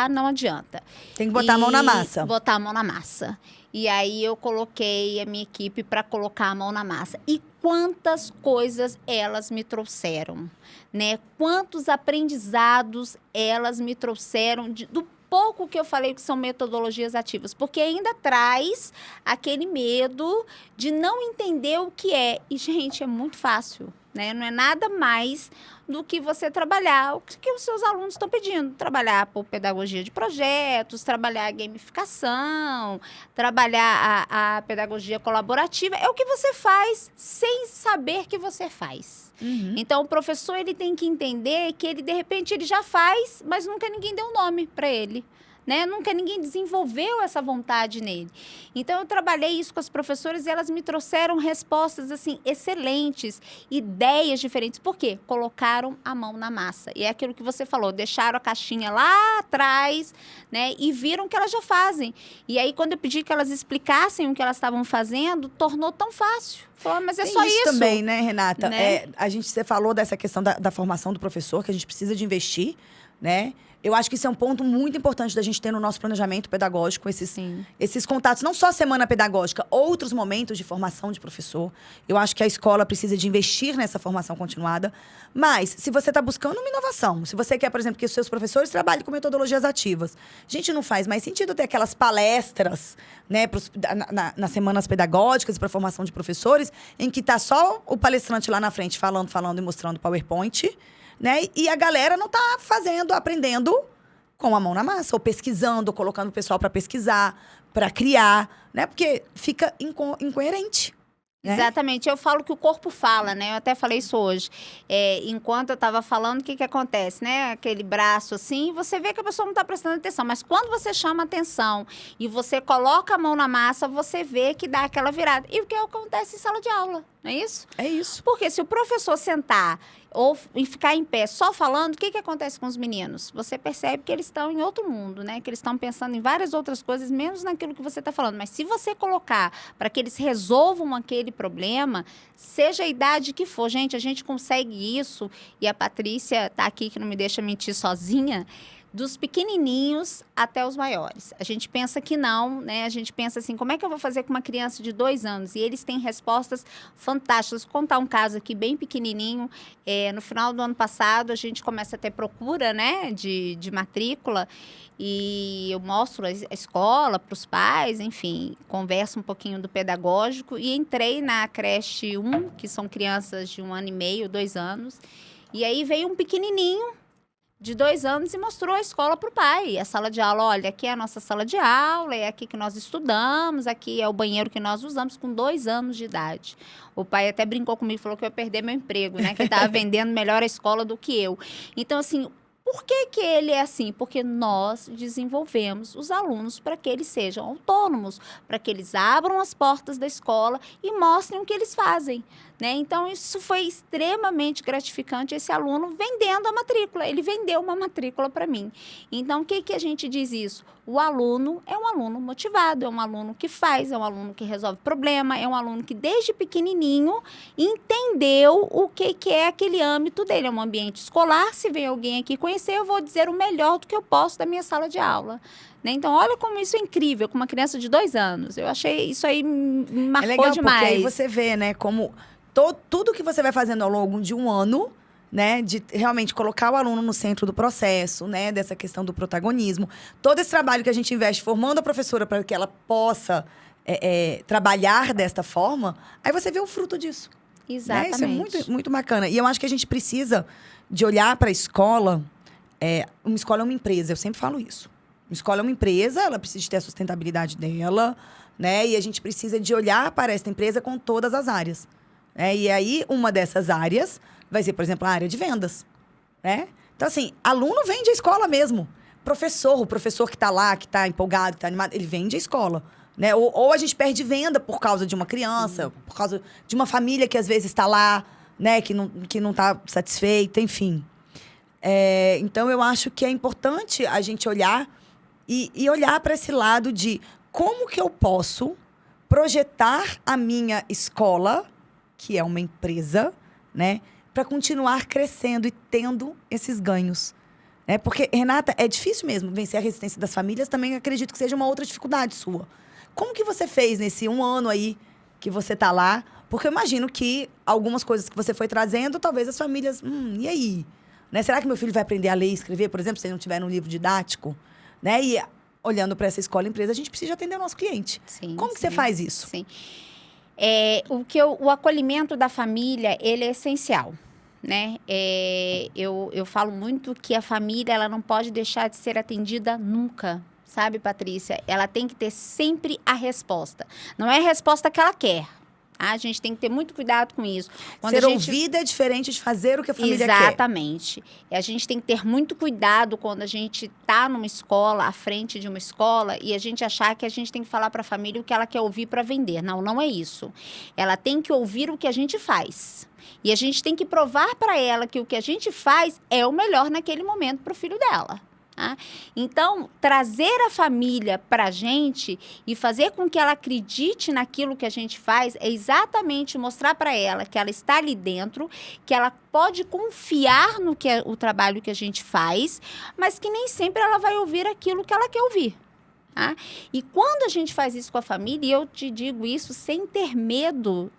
não adianta.
Tem que botar a mão na massa.
Botar a mão na massa. E aí eu coloquei a minha equipe para colocar a mão na massa. E quantas coisas elas me trouxeram, né? Quantos aprendizados elas me trouxeram do pouco que eu falei que são metodologias ativas, porque ainda traz aquele medo de não entender o que é. E, gente, é muito fácil, né? Não é nada mais do que você trabalhar o que os seus alunos estão pedindo. Trabalhar por pedagogia de projetos, trabalhar a gamificação, trabalhar a pedagogia colaborativa. É o que você faz sem saber que você faz. Uhum. Então, o professor ele tem que entender que ele, de repente, ele já faz, mas nunca ninguém deu um nome para ele. né? Nunca ninguém desenvolveu essa vontade nele. Então, eu trabalhei isso com as professoras e elas me trouxeram respostas, assim, excelentes, ideias diferentes. Por quê? Colocaram a mão na massa. E é aquilo que você falou, deixaram a caixinha lá atrás, né? E viram que elas já fazem. E aí, quando eu pedi que elas explicassem o que elas estavam fazendo, tornou tão fácil. Falou, mas é
Tem
só isso.
também, né, Renata?
Né?
Você falou dessa questão da formação do professor, que a gente precisa de investir, né? Eu acho que isso é um ponto muito importante da gente ter no nosso planejamento pedagógico, esses contatos, não só a semana pedagógica, outros momentos de formação de professor. Eu acho que a escola precisa de investir nessa formação continuada. Mas, se você está buscando uma inovação, se você quer, por exemplo, que os seus professores trabalhem com metodologias ativas, gente, não faz mais sentido ter aquelas palestras, né, nas semanas pedagógicas para formação de professores, em que está só o palestrante lá na frente falando e mostrando PowerPoint, né? E a galera não tá aprendendo com a mão na massa, ou pesquisando, ou colocando o pessoal para pesquisar, para criar, né? Porque fica incoerente. Né?
Exatamente. Eu falo que o corpo fala, né? Eu até falei isso hoje. Enquanto eu estava falando, o que acontece, né? Aquele braço assim, você vê que a pessoa não está prestando atenção. Mas quando você chama atenção e você coloca a mão na massa, você vê que dá aquela virada. E o que acontece em sala de aula, não é isso?
É isso.
Porque se o professor sentar e ficar em pé só falando, o que acontece com os meninos? Você percebe que eles estão em outro mundo, né? Que eles estão pensando em várias outras coisas, menos naquilo que você está falando. Mas se você colocar para que eles resolvam aquele problema, seja a idade que for, gente, a gente consegue isso. E a Patrícia está aqui, que não me deixa mentir sozinha, dos pequenininhos até os maiores. A gente pensa que não, né? A gente pensa assim, como é que eu vou fazer com uma criança de 2 anos? E eles têm respostas fantásticas. Vou contar um caso aqui bem pequenininho. No final do ano passado, a gente começa a ter procura, né? De matrícula. E eu mostro a escola para os pais, enfim, converso um pouquinho do pedagógico. E entrei na creche 1, que são crianças de 1 ano e meio, 2 anos. E aí veio um pequenininho, de 2 anos, e mostrou a escola para o pai. A sala de aula, olha, aqui é a nossa sala de aula, é aqui que nós estudamos, aqui é o banheiro que nós usamos, com 2 anos de idade. O pai até brincou comigo, falou que eu ia perder meu emprego, né? Que ele estava vendendo melhor a escola do que eu. Então, assim, por que ele é assim? Porque nós desenvolvemos os alunos para que eles sejam autônomos, para que eles abram as portas da escola e mostrem o que eles fazem, né? Então, isso foi extremamente gratificante, esse aluno vendendo a matrícula. Ele vendeu uma matrícula para mim. Então, o que a gente diz isso? O aluno é um aluno motivado, é um aluno que faz, é um aluno que resolve problema, é um aluno que, desde pequenininho, entendeu o que é aquele âmbito dele. É um ambiente escolar. Se vem alguém aqui conhecer, eu vou dizer o melhor do que eu posso da minha sala de aula. Né? Então, olha como isso é incrível, com uma criança de 2 anos. Eu achei isso aí, me marcou
legal,
demais.
Porque aí você vê, né, como tudo que você vai fazendo ao longo de um ano, né, de realmente colocar o aluno no centro do processo, né, dessa questão do protagonismo. Todo esse trabalho que a gente investe formando a professora para que ela possa trabalhar desta forma, aí você vê o fruto disso.
Exatamente.
Né? Isso é muito, muito bacana. E eu acho que a gente precisa de olhar para a escola. Uma escola é uma empresa, eu sempre falo isso. Uma escola é uma empresa, ela precisa ter a sustentabilidade dela, né? E a gente precisa de olhar para esta empresa com todas as áreas. E aí, uma dessas áreas vai ser, por exemplo, a área de vendas, né? Então, assim, aluno vende a escola mesmo. O professor que está lá, que está empolgado, que está animado, ele vende a escola, né? Ou a gente perde venda por causa de uma criança, por causa de uma família que às vezes está lá, né? Que não está satisfeita, enfim. Então, eu acho que é importante a gente olhar e olhar para esse lado de como que eu posso projetar a minha escola, que é uma empresa, né, para continuar crescendo e tendo esses ganhos. Né? Porque, Renata, é difícil mesmo vencer a resistência das famílias, também acredito que seja uma outra dificuldade sua. Como que você fez nesse 1 ano aí que você está lá? Porque eu imagino que algumas coisas que você foi trazendo, talvez as famílias, e aí? Né? Será que meu filho vai aprender a ler e escrever, por exemplo, se ele não tiver um livro didático? Né? E olhando para essa escola empresa, a gente precisa atender o nosso cliente.
Sim,
Como que você faz isso?
Sim. O acolhimento da família, ele é essencial, né? Eu falo muito que a família, ela não pode deixar de ser atendida nunca, sabe, Patrícia? Ela tem que ter sempre a resposta. Não é a resposta que ela quer. A gente tem que ter muito cuidado com isso. Quando
Ser
a gente...
ouvida é diferente de fazer o que a família quer.
Exatamente. E a gente tem que ter muito cuidado quando a gente está numa escola, à frente de uma escola, e a gente achar que a gente tem que falar para a família o que ela quer ouvir para vender. Não, não é isso. Ela tem que ouvir o que a gente faz. E a gente tem que provar para ela que o que a gente faz é o melhor naquele momento para o filho dela. Tá? Então, trazer a família para a gente e fazer com que ela acredite naquilo que a gente faz é exatamente mostrar para ela que ela está ali dentro, que ela pode confiar no que é o trabalho que a gente faz, mas que nem sempre ela vai ouvir aquilo que ela quer ouvir. Tá? E quando a gente faz isso com a família, e eu te digo isso sem ter medo,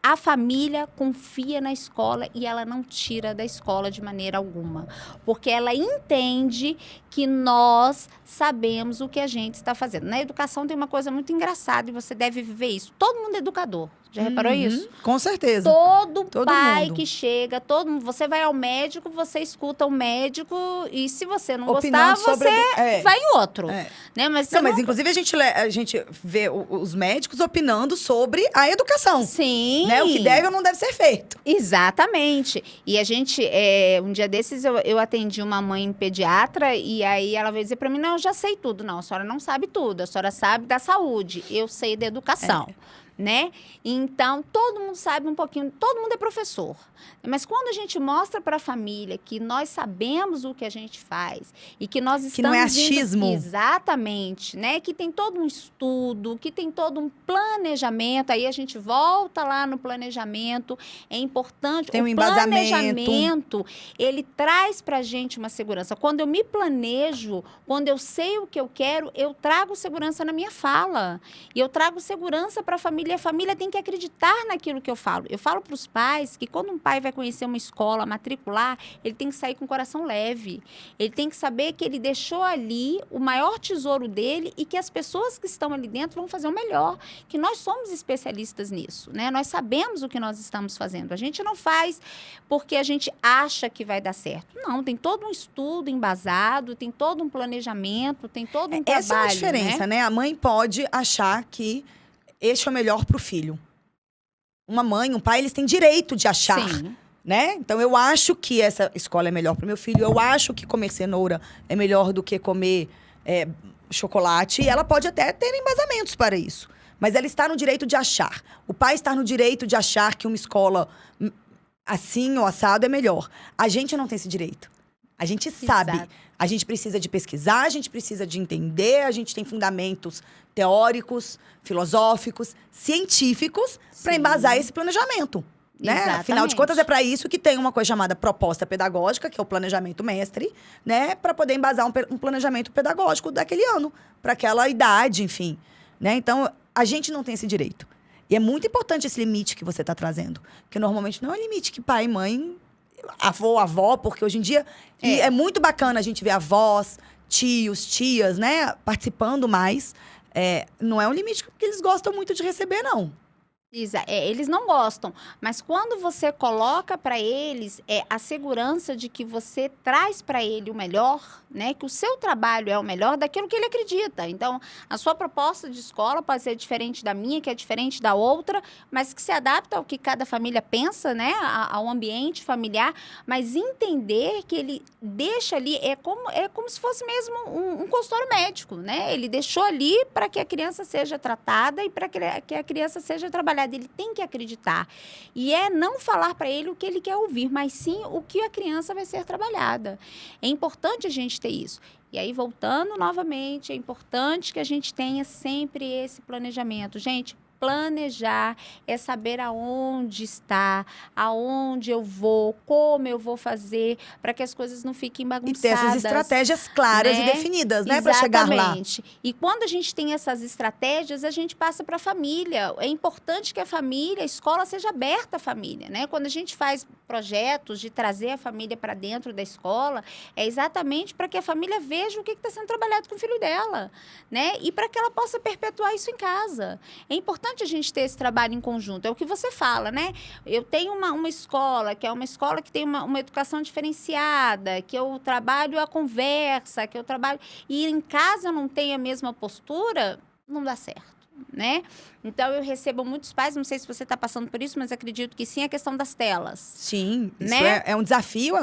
a família confia na escola e ela não tira da escola de maneira alguma. Porque ela entende que nós sabemos o que a gente está fazendo. Na educação tem uma coisa muito engraçada e você deve viver isso. Todo mundo é educador. Já reparou isso?
Com certeza.
Todo pai
mundo
que chega, você vai ao médico, você escuta o médico e se você não
Opinando
gostar,
sobre
você vai em outro. Né? Mas você
mas inclusive a gente vê os médicos opinando sobre a educação.
Sim.
Né? O que deve ou não deve ser feito.
Exatamente. E a gente, um dia desses, eu atendi uma mãe pediatra e aí ela veio dizer para mim, não, eu já sei tudo. Não, a senhora não sabe tudo, a senhora sabe da saúde, eu sei da educação. Né? Então, todo mundo sabe um pouquinho, todo mundo é professor. Mas quando a gente mostra para a família que nós sabemos o que a gente faz e que nós estamos...
Que não é achismo.
Exatamente, né? Que tem todo um estudo, que tem todo um planejamento. Aí a gente volta lá no planejamento. É importante.
Tem um
planejamento, ele traz para a gente uma segurança. Quando eu me planejo, quando eu sei o que eu quero, eu trago segurança na minha fala. E eu trago segurança para a família. E a família tem que acreditar naquilo que eu falo. Eu falo para os pais que quando um pai vai conhecer uma escola, matricular, ele tem que sair com o coração leve. Ele tem que saber que ele deixou ali o maior tesouro dele e que as pessoas que estão ali dentro vão fazer o melhor. Que nós somos especialistas nisso, né? Nós sabemos o que nós estamos fazendo. A gente não faz porque a gente acha que vai dar certo. Não, tem todo um estudo embasado, tem todo um planejamento, tem todo um trabalho.
Essa é uma diferença, né? A mãe pode achar que este é o melhor para o filho. Uma mãe, um pai, eles têm direito de achar, né? Então, eu acho que essa escola é melhor para o meu filho, eu acho que comer cenoura é melhor do que comer chocolate, e ela pode até ter embasamentos para isso. Mas ela está no direito de achar. O pai está no direito de achar que uma escola assim ou assado é melhor. A gente não tem esse direito. A gente sabe.
Exato.
A gente precisa de pesquisar, a gente precisa de entender, a gente tem fundamentos teóricos, filosóficos, científicos para embasar esse planejamento. Né?
Exatamente.
Afinal de contas, é para isso que tem uma coisa chamada proposta pedagógica, que é o planejamento mestre, né? Para poder embasar um planejamento pedagógico daquele ano, para aquela idade, enfim. Né? Então, a gente não tem esse direito. E é muito importante esse limite que você está trazendo. Porque normalmente não é um limite que pai e mãe, avó, porque hoje em dia... E é muito bacana a gente ver avós, tios, tias, né? Participando mais. Não é um limite que eles gostam muito de receber, não.
Eles não gostam, mas quando você coloca para eles a segurança de que você traz para ele o melhor, né, que o seu trabalho é o melhor daquilo que ele acredita. Então, a sua proposta de escola pode ser diferente da minha, que é diferente da outra, mas que se adapta ao que cada família pensa, né, ao ambiente familiar, mas entender que ele deixa ali, é como se fosse mesmo um consultório médico, né? Ele deixou ali para que a criança seja tratada e para que a criança seja trabalhada. Ele tem que acreditar. E não falar para ele o que ele quer ouvir, mas sim o que a criança vai ser trabalhada. É importante a gente ter isso. E aí, voltando novamente, é importante que a gente tenha sempre esse planejamento. Gente, planejar é saber aonde está, aonde eu vou, como eu vou fazer, para que as coisas não fiquem bagunçadas.
E ter essas estratégias claras e definidas, né? Para chegar lá.
Exatamente. E quando a gente tem essas estratégias, a gente passa para a família. É importante que a escola seja aberta à família, né? Quando a gente faz projetos de trazer a família para dentro da escola, é exatamente para que a família veja o que está sendo trabalhado com o filho dela, né? E para que ela possa perpetuar isso em casa. É importante a gente ter esse trabalho em conjunto, é o que você fala, né? Eu tenho uma escola, que é uma escola que tem uma educação diferenciada, que eu trabalho a conversa, que eu trabalho... E em casa eu não tenho a mesma postura, não dá certo. né? Então, eu recebo muitos pais, não sei se você está passando por isso, mas acredito que sim, a questão das telas.
Sim, isso
Né?
é um desafio,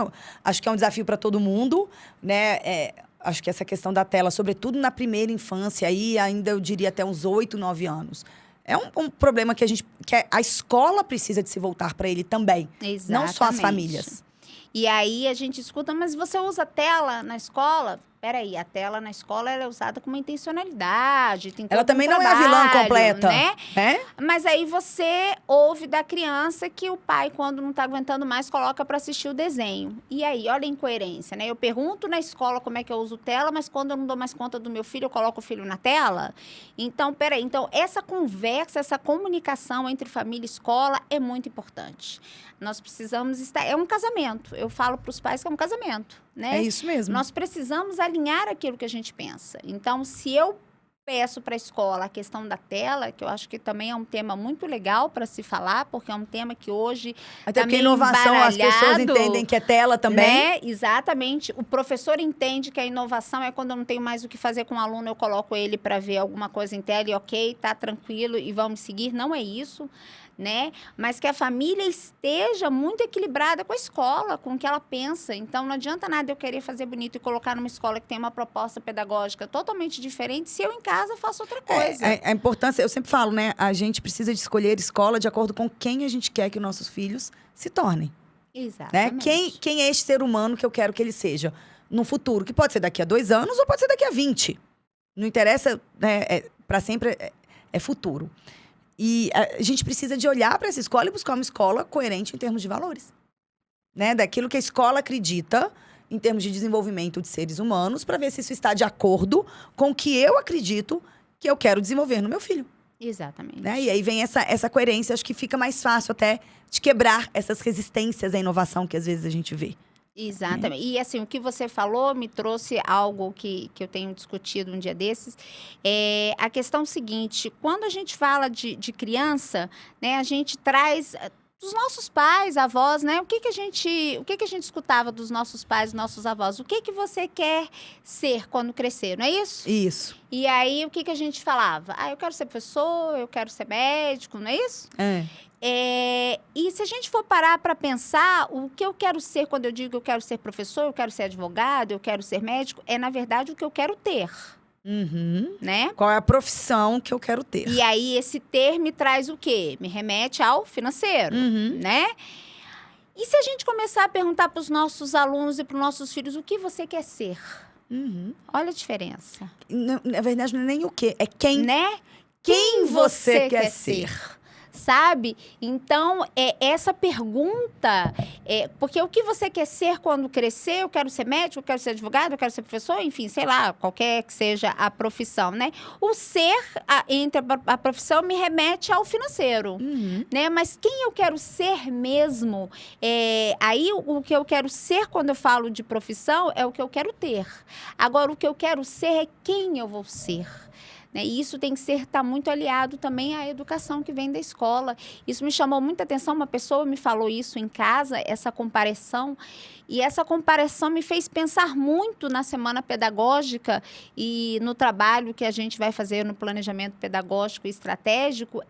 acho que é um desafio para todo mundo, né? Acho que essa questão da tela, sobretudo na primeira infância, aí ainda eu diria até uns 8, 9 anos. É um problema que a escola precisa de se voltar para ele também, não só as
Exatamente.
famílias.
E aí a gente escuta, mas você usa tela na escola? Peraí, a tela na escola ela é usada com uma intencionalidade. Tem
Ela
todo um
também não é a vilã
trabalho,
completa,
né?
né?
Mas aí você ouve da criança que o pai, quando não está aguentando mais, coloca para assistir o desenho. E aí, olha a incoerência, né? Eu pergunto na escola como é que eu uso tela, mas quando eu não dou mais conta do meu filho, eu coloco o filho na tela? Então, peraí. Então, essa conversa, essa comunicação entre família e escola é muito importante. Nós precisamos estar... É um casamento. Eu falo para os pais que é um casamento, né?
É isso mesmo.
Nós precisamos alinhar aquilo que a gente pensa. Então, se eu peço para a escola a questão da tela, que eu acho que também é um tema muito legal para se falar, porque é um tema que hoje
Até
tá
porque
meio
inovação, as pessoas
embaralhado,
entendem que é tela também.
né? Exatamente. O professor entende que a inovação é quando eu não tenho mais o que fazer com o aluno, eu coloco ele para ver alguma coisa em tela e ok, tá tranquilo e vamos seguir. Não é isso, né? Mas que a família esteja muito equilibrada com a escola, com o que ela pensa. Então, não adianta nada eu querer fazer bonito e colocar numa escola que tem uma proposta pedagógica totalmente diferente se eu em casa faço outra coisa.
A importância, eu sempre falo, né? A gente precisa de escolher escola de acordo com quem a gente quer que nossos filhos se tornem. Né?
Exatamente.
Quem é este ser humano que eu quero que ele seja no futuro? Que pode ser daqui a 2 anos ou pode ser daqui a 20. Não interessa, né? Para sempre é futuro. E a gente precisa de olhar para essa escola e buscar uma escola coerente em termos de valores. Né? Daquilo que a escola acredita em termos de desenvolvimento de seres humanos, para ver se isso está de acordo com o que eu acredito que eu quero desenvolver no meu filho.
Exatamente.
Né? E aí vem essa coerência, acho que fica mais fácil até de quebrar essas resistências à inovação que às vezes a gente vê.
Exatamente. E assim, o que você falou me trouxe algo que eu tenho discutido um dia desses. É a questão seguinte, quando a gente fala de criança, né, a gente traz dos nossos pais, avós, né? O que a gente escutava dos nossos pais, dos nossos avós? O que você quer ser quando crescer, não é isso?
Isso.
E aí, o que a gente falava? Eu quero ser professor, eu quero ser médico, não é isso? E se a gente for parar para pensar, o que eu quero ser quando eu digo que eu quero ser professor, eu quero ser advogado, eu quero ser médico, é, na verdade, o que eu quero ter, né?
Qual é a profissão que eu quero ter?
E aí, esse ter me traz o quê? Me remete ao financeiro, né? E se a gente começar a perguntar para os nossos alunos e para os nossos filhos, o que você quer ser? Olha a diferença.
Na verdade, não é nem o quê, é quem,
né?
quem você quer ser.
Sabe? Então, essa pergunta, porque o que você quer ser quando crescer? Eu quero ser médico, eu quero ser advogado, eu quero ser professor, enfim, sei lá, qualquer que seja a profissão, né? O ser, entre a profissão, me remete ao financeiro, né? Mas quem eu quero ser mesmo? Aí, o que eu quero ser quando eu falo de profissão é o que eu quero ter. Agora, o que eu quero ser é quem eu vou ser. E isso tem que estar muito aliado também à educação que vem da escola. Isso me chamou muita atenção, uma pessoa me falou isso em casa, essa comparação, e essa comparação me fez pensar muito na semana pedagógica e no trabalho que a gente vai fazer no planejamento pedagógico e estratégico,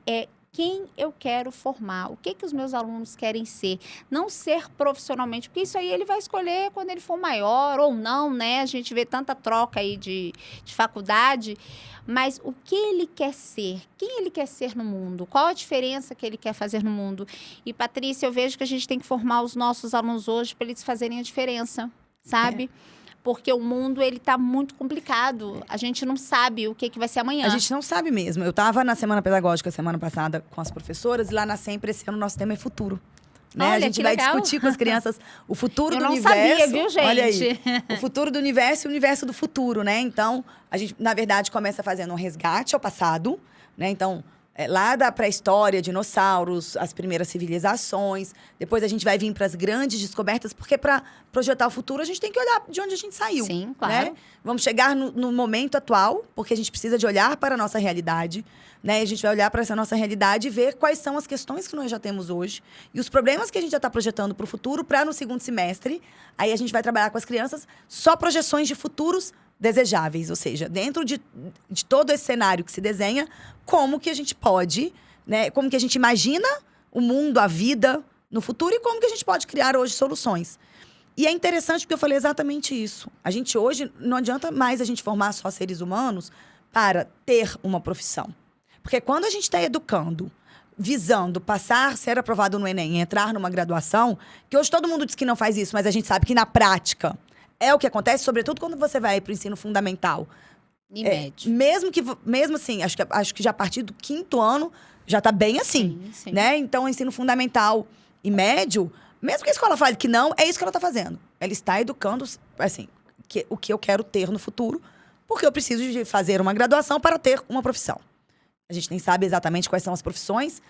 quem eu quero formar, o que os meus alunos querem ser, não ser profissionalmente, porque isso aí ele vai escolher quando ele for maior ou não, né? A gente vê tanta troca aí de faculdade, mas o que ele quer ser, quem ele quer ser no mundo, qual a diferença que ele quer fazer no mundo. E, Patrícia, eu vejo que a gente tem que formar os nossos alunos hoje para eles fazerem a diferença, sabe? Porque o mundo, ele tá muito complicado. A gente não sabe o que vai ser amanhã.
A gente não sabe mesmo. Eu estava na Semana Pedagógica semana passada com as professoras, e lá na Sempre, esse ano, nosso tema é futuro. Né?
Olha,
a gente vai discutir com as crianças o futuro do universo.
Eu não sabia, viu, gente?
Olha aí, o futuro do universo e o universo do futuro, né? Então, a gente, na verdade, começa fazendo um resgate ao passado, né? Então, lá da pré-história, dinossauros, as primeiras civilizações. Depois a gente vai vir para as grandes descobertas, porque para projetar o futuro a gente tem que olhar de onde a gente saiu.
Sim, claro.
Né? Vamos chegar no momento atual, porque a gente precisa de olhar para a nossa realidade. Né? A gente vai olhar para essa nossa realidade e ver quais são as questões que nós já temos hoje e os problemas que a gente já está projetando para o futuro, para no segundo semestre. Aí a gente vai trabalhar com as crianças só projeções de futuros desejáveis. Ou seja, dentro de todo esse cenário que se desenha, como que a gente pode, né? Como que a gente imagina o mundo, a vida no futuro e como que a gente pode criar hoje soluções. E é interessante porque eu falei exatamente isso. A gente hoje, não adianta mais a gente formar só seres humanos para ter uma profissão. Porque quando a gente está educando, visando passar, ser aprovado no Enem, entrar numa graduação, que hoje todo mundo diz que não faz isso, mas a gente sabe que na prática é o que acontece, sobretudo quando você vai para o ensino fundamental.
E médio.
Mesmo assim, acho que já a partir do 5º ano já está bem assim,
Sim.
né? Então, o ensino fundamental e médio, mesmo que a escola fale que não, é isso que ela está fazendo. Ela está educando, assim, o que eu quero ter no futuro, porque eu preciso de fazer uma graduação para ter uma profissão. A gente nem sabe exatamente quais são as profissões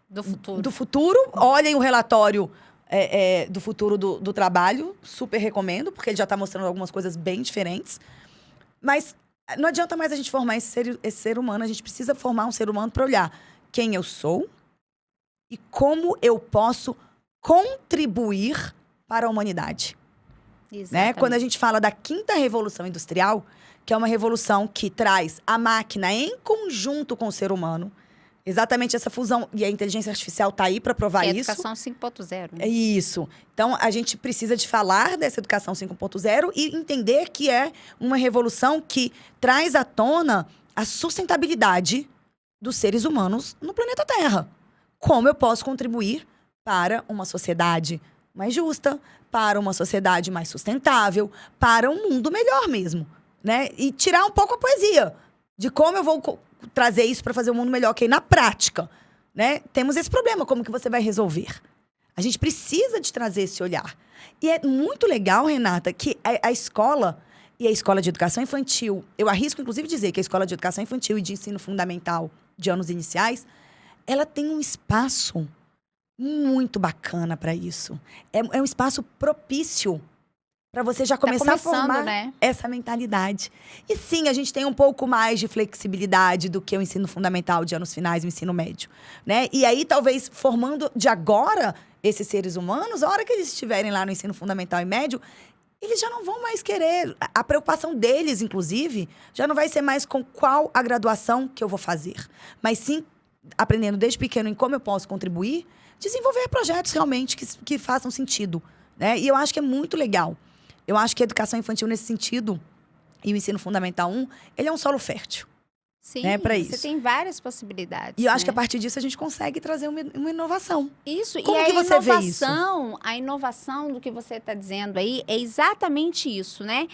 Do futuro.
Olhem o relatório do futuro do trabalho. Super recomendo, porque ele já está mostrando algumas coisas bem diferentes. Mas não adianta mais a gente formar esse ser humano. A gente precisa formar um ser humano para olhar quem eu sou e como eu posso contribuir para a humanidade. Né? Quando a gente fala da 5ª Revolução Industrial, que é uma revolução que traz a máquina em conjunto com o ser humano, exatamente essa fusão, e a inteligência artificial está aí para provar isso.
É a educação 5.0. Né?
É isso. Então, a gente precisa de falar dessa educação 5.0 e entender que é uma revolução que traz à tona a sustentabilidade dos seres humanos no planeta Terra. Como eu posso contribuir para uma sociedade mais justa, para uma sociedade mais sustentável, para um mundo melhor mesmo, né? E tirar um pouco a poesia de como eu vou trazer isso para fazer um mundo melhor, que aí na prática, né? Temos esse problema, como que você vai resolver? A gente precisa de trazer esse olhar. E é muito legal, Renata, que a escola e a escola de educação infantil, eu arrisco inclusive dizer que a escola de educação infantil e de ensino fundamental de anos iniciais, ela tem um espaço muito bacana para isso. É um espaço propício para você já começar a formar, né, essa mentalidade. E sim, a gente tem um pouco mais de flexibilidade do que o ensino fundamental de anos finais e o ensino médio, né? E aí, talvez, formando de agora esses seres humanos, a hora que eles estiverem lá no ensino fundamental e médio, eles já não vão mais querer. A preocupação deles, inclusive, já não vai ser mais com qual a graduação que eu vou fazer, mas sim aprendendo desde pequeno em como eu posso contribuir, desenvolver projetos realmente que façam sentido, né? E eu acho que é muito legal. Eu acho que a educação infantil, nesse sentido, e o ensino fundamental 1, ele é um solo fértil.
Sim,
né, para isso.
Você tem várias possibilidades.
E eu acho que a partir disso a gente consegue trazer uma inovação.
Isso,
Como
e
que você vê isso?
A inovação do que você está dizendo aí é exatamente isso, né?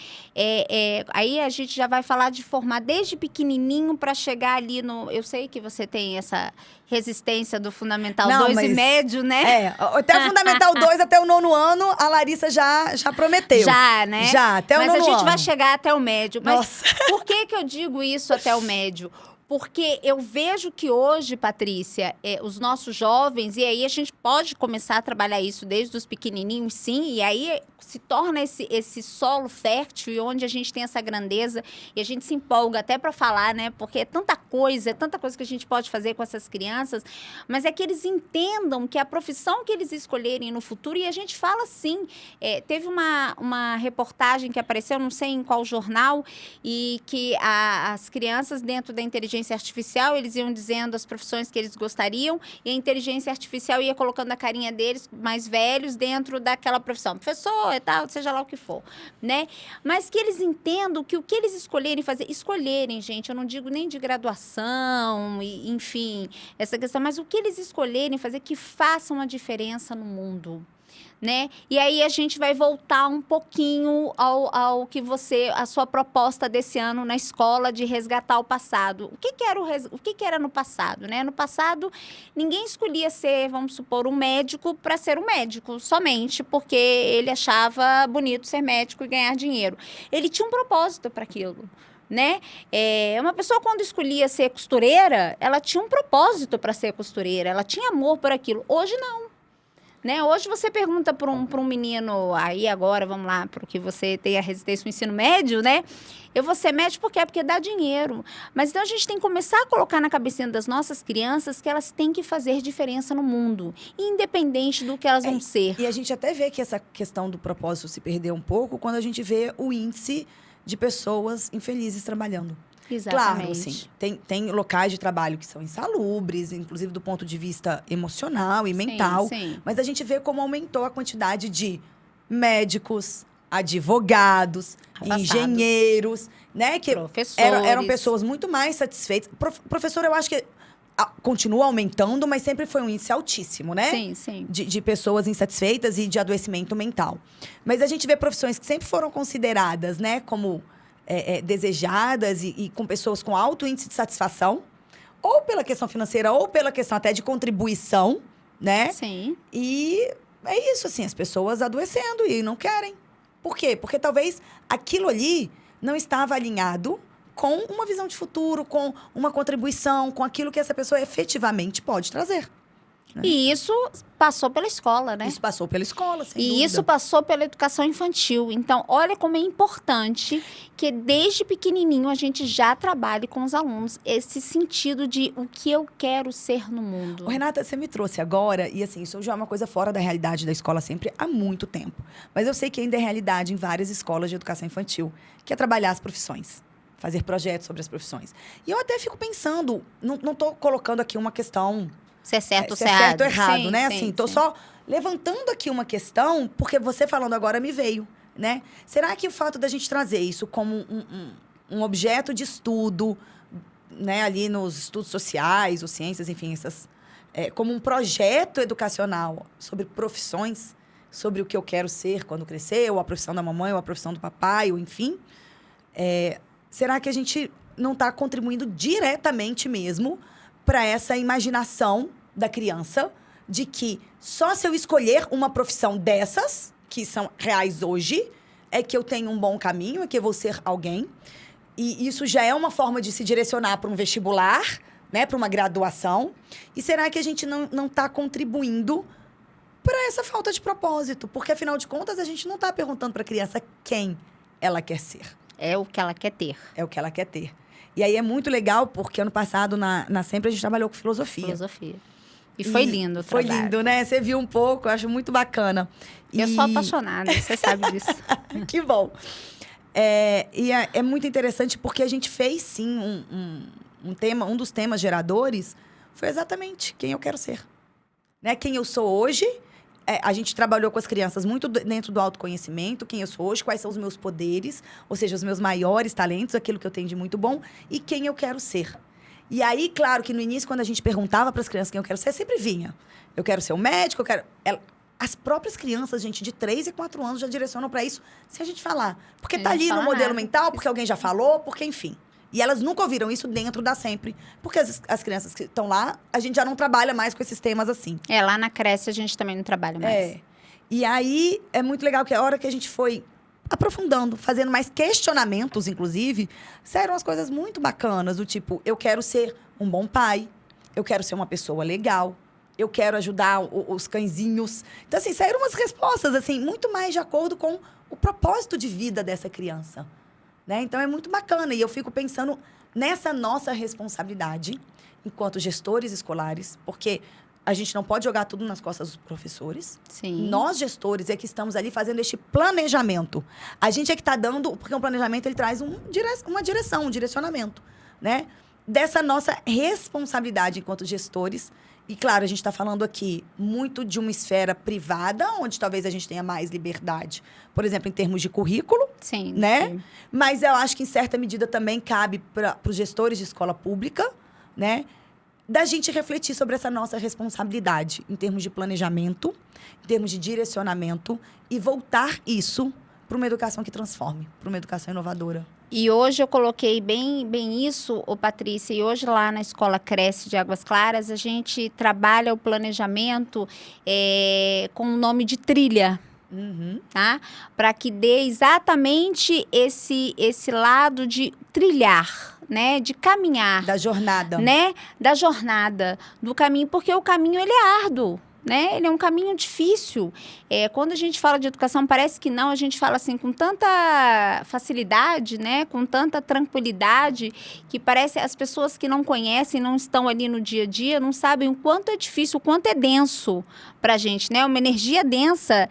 Aí a gente já vai falar de formar desde pequenininho para chegar ali no... Eu sei que você tem essa resistência do Fundamental 2 e médio, né?
Até o Fundamental 2, até o 9º ano, a Larissa já prometeu.
Já, né?
Já, até o 9º ano.
Mas a gente vai chegar até o médio. Mas
Nossa.
Por que eu digo isso até o médio? Porque eu vejo que hoje, Patrícia, os nossos jovens, e aí a gente pode começar a trabalhar isso desde os pequenininhos, sim, e aí se torna esse solo fértil, onde a gente tem essa grandeza, e a gente se empolga até para falar, né? Porque é tanta coisa que a gente pode fazer com essas crianças, mas é que eles entendam que a profissão que eles escolherem no futuro, e a gente fala assim, teve uma reportagem que apareceu, não sei em qual jornal, e que as crianças dentro da inteligência artificial, eles iam dizendo as profissões que eles gostariam e a inteligência artificial ia colocando a carinha deles mais velhos dentro daquela profissão. Professor e tal, seja lá o que for, né? Mas que eles entendam que o que eles escolherem fazer, gente, eu não digo nem de graduação, e, enfim, essa questão, mas o que eles escolherem fazer que façam a diferença no mundo. Né? E aí a gente vai voltar um pouquinho ao que a sua proposta desse ano na escola de resgatar o passado. O que era no passado, né? No passado, ninguém escolhia ser, vamos supor, um médico para ser um médico, somente porque ele achava bonito ser médico e ganhar dinheiro. Ele tinha um propósito para aquilo. Né? Uma pessoa, quando escolhia ser costureira, ela tinha um propósito para ser costureira, ela tinha amor por aquilo. Hoje, não. Né? Hoje você pergunta para um menino, aí agora, vamos lá, porque você tem a resistência no ensino médio, né? Eu vou ser médico por quê? Porque dá dinheiro. Mas então a gente tem que começar a colocar na cabecinha das nossas crianças que elas têm que fazer diferença no mundo, independente do que elas vão ser.
E a gente até vê que essa questão do propósito se perdeu um pouco quando a gente vê o índice de pessoas infelizes trabalhando.
Exatamente.
Claro, assim, tem locais de trabalho que são insalubres, inclusive do ponto de vista emocional e mental.
Sim.
Mas a gente vê como aumentou a quantidade de médicos, advogados,
Afastados.
engenheiros, né? Que
Professores.
eram pessoas muito mais satisfeitas. Professor, eu acho que continua aumentando, mas sempre foi um índice altíssimo, né?
Sim.
De pessoas insatisfeitas e de adoecimento mental. Mas a gente vê profissões que sempre foram consideradas, né, como desejadas e com pessoas com alto índice de satisfação, ou pela questão financeira, ou pela questão até de contribuição, né?
Sim.
E é isso, assim, as pessoas adoecendo e não querem. Por quê? Porque talvez aquilo ali não estava alinhado com uma visão de futuro, com uma contribuição, com aquilo que essa pessoa efetivamente pode trazer.
E isso passou pela escola, né?
Isso passou pela escola, sem
E
dúvida.
isso passou pela educação infantil. Então, olha como é importante que desde pequenininho a gente já trabalhe com os alunos esse sentido de o que eu quero ser no mundo.
Ô, Renata, você me trouxe agora, e assim, isso já é uma coisa fora da realidade da escola sempre há muito tempo. Mas eu sei que ainda é realidade em várias escolas de educação infantil, que é trabalhar as profissões, fazer projetos sobre as profissões. E eu até fico pensando, não estou colocando aqui uma questão...
Se é certo ou
se é certo ou errado,
Sim,
né?
sim,
Assim, tô
sim.
só levantando aqui uma questão, porque você falando agora me veio, né? Será que o fato da gente trazer isso como um objeto de estudo, né? Ali nos estudos sociais, ou ciências, enfim, como um projeto educacional sobre profissões, sobre o que eu quero ser quando crescer, ou a profissão da mamãe, ou a profissão do papai, ou enfim, será que a gente não está contribuindo diretamente mesmo para essa imaginação da criança de que só se eu escolher uma profissão dessas, que são reais hoje, é que eu tenho um bom caminho, é que eu vou ser alguém. E isso já é uma forma de se direcionar para um vestibular, né, para uma graduação. E será que a gente não está contribuindo para essa falta de propósito? Porque, afinal de contas, a gente não está perguntando para a criança quem ela quer ser.
É o que ela quer ter.
É o que ela quer ter. E aí é muito legal, porque ano passado, na Sempre, a gente trabalhou com filosofia.
E foi lindo o
Foi
trabalho.
lindo, né? Você viu um pouco, eu acho muito bacana.
Eu sou apaixonada, você sabe disso.
Que bom. É muito interessante, porque a gente fez, sim, um dos temas geradores foi exatamente quem eu quero ser. Né? Quem eu sou hoje. A gente trabalhou com as crianças muito dentro do autoconhecimento, quem eu sou hoje, quais são os meus poderes, ou seja, os meus maiores talentos, aquilo que eu tenho de muito bom, e quem eu quero ser. E aí, claro que no início, quando a gente perguntava para as crianças quem eu quero ser, sempre vinha. Eu quero ser um médico, as próprias crianças, gente, de 3 e 4 anos já direcionam para isso, sem a gente falar. Porque
Sem
tá
a gente
ali no
falar
modelo
nada.
mental, porque alguém já falou, porque enfim. E elas nunca ouviram isso dentro da Sempre. Porque as crianças que estão lá, a gente já não trabalha mais com esses temas assim.
Lá na Cresce a gente também não trabalha mais.
E aí, é muito legal que a hora que a gente foi aprofundando, fazendo mais questionamentos, inclusive, saíram umas coisas muito bacanas, do tipo, eu quero ser um bom pai, eu quero ser uma pessoa legal, eu quero ajudar os cãezinhos. Então, assim, saíram umas respostas, assim, muito mais de acordo com o propósito de vida dessa criança. Né? Então, é muito bacana. E eu fico pensando nessa nossa responsabilidade, enquanto gestores escolares, porque a gente não pode jogar tudo nas costas dos professores.
Sim.
Nós, gestores, é que estamos ali fazendo este planejamento. A gente é que está dando... Porque o planejamento, ele traz uma direção, um direcionamento, né? Dessa nossa responsabilidade enquanto gestores. E, claro, a gente está falando aqui muito de uma esfera privada, onde talvez a gente tenha mais liberdade. Por exemplo, em termos de currículo,
Sim.
né?
Sim.
Mas eu acho que, em certa medida, também cabe para os gestores de escola pública, né? Da gente refletir sobre essa nossa responsabilidade em termos de planejamento, em termos de direcionamento e voltar isso para uma educação que transforme, para uma educação inovadora.
E hoje eu coloquei bem isso, Patrícia, e hoje lá na Escola Cresce de Águas Claras, a gente trabalha o planejamento com o nome de trilha.
Uhum.
Tá? Para que dê exatamente esse lado de trilhar, né? De caminhar.
Da jornada.
Né? Da jornada, do caminho, porque o caminho ele é árduo. né? Ele é um caminho difícil. Quando a gente fala de educação, parece que não, a gente fala assim com tanta facilidade, né? Com tanta tranquilidade, que parece as pessoas que não conhecem, não estão ali no dia a dia, não sabem o quanto é difícil, o quanto é denso para a gente, né? Uma energia densa.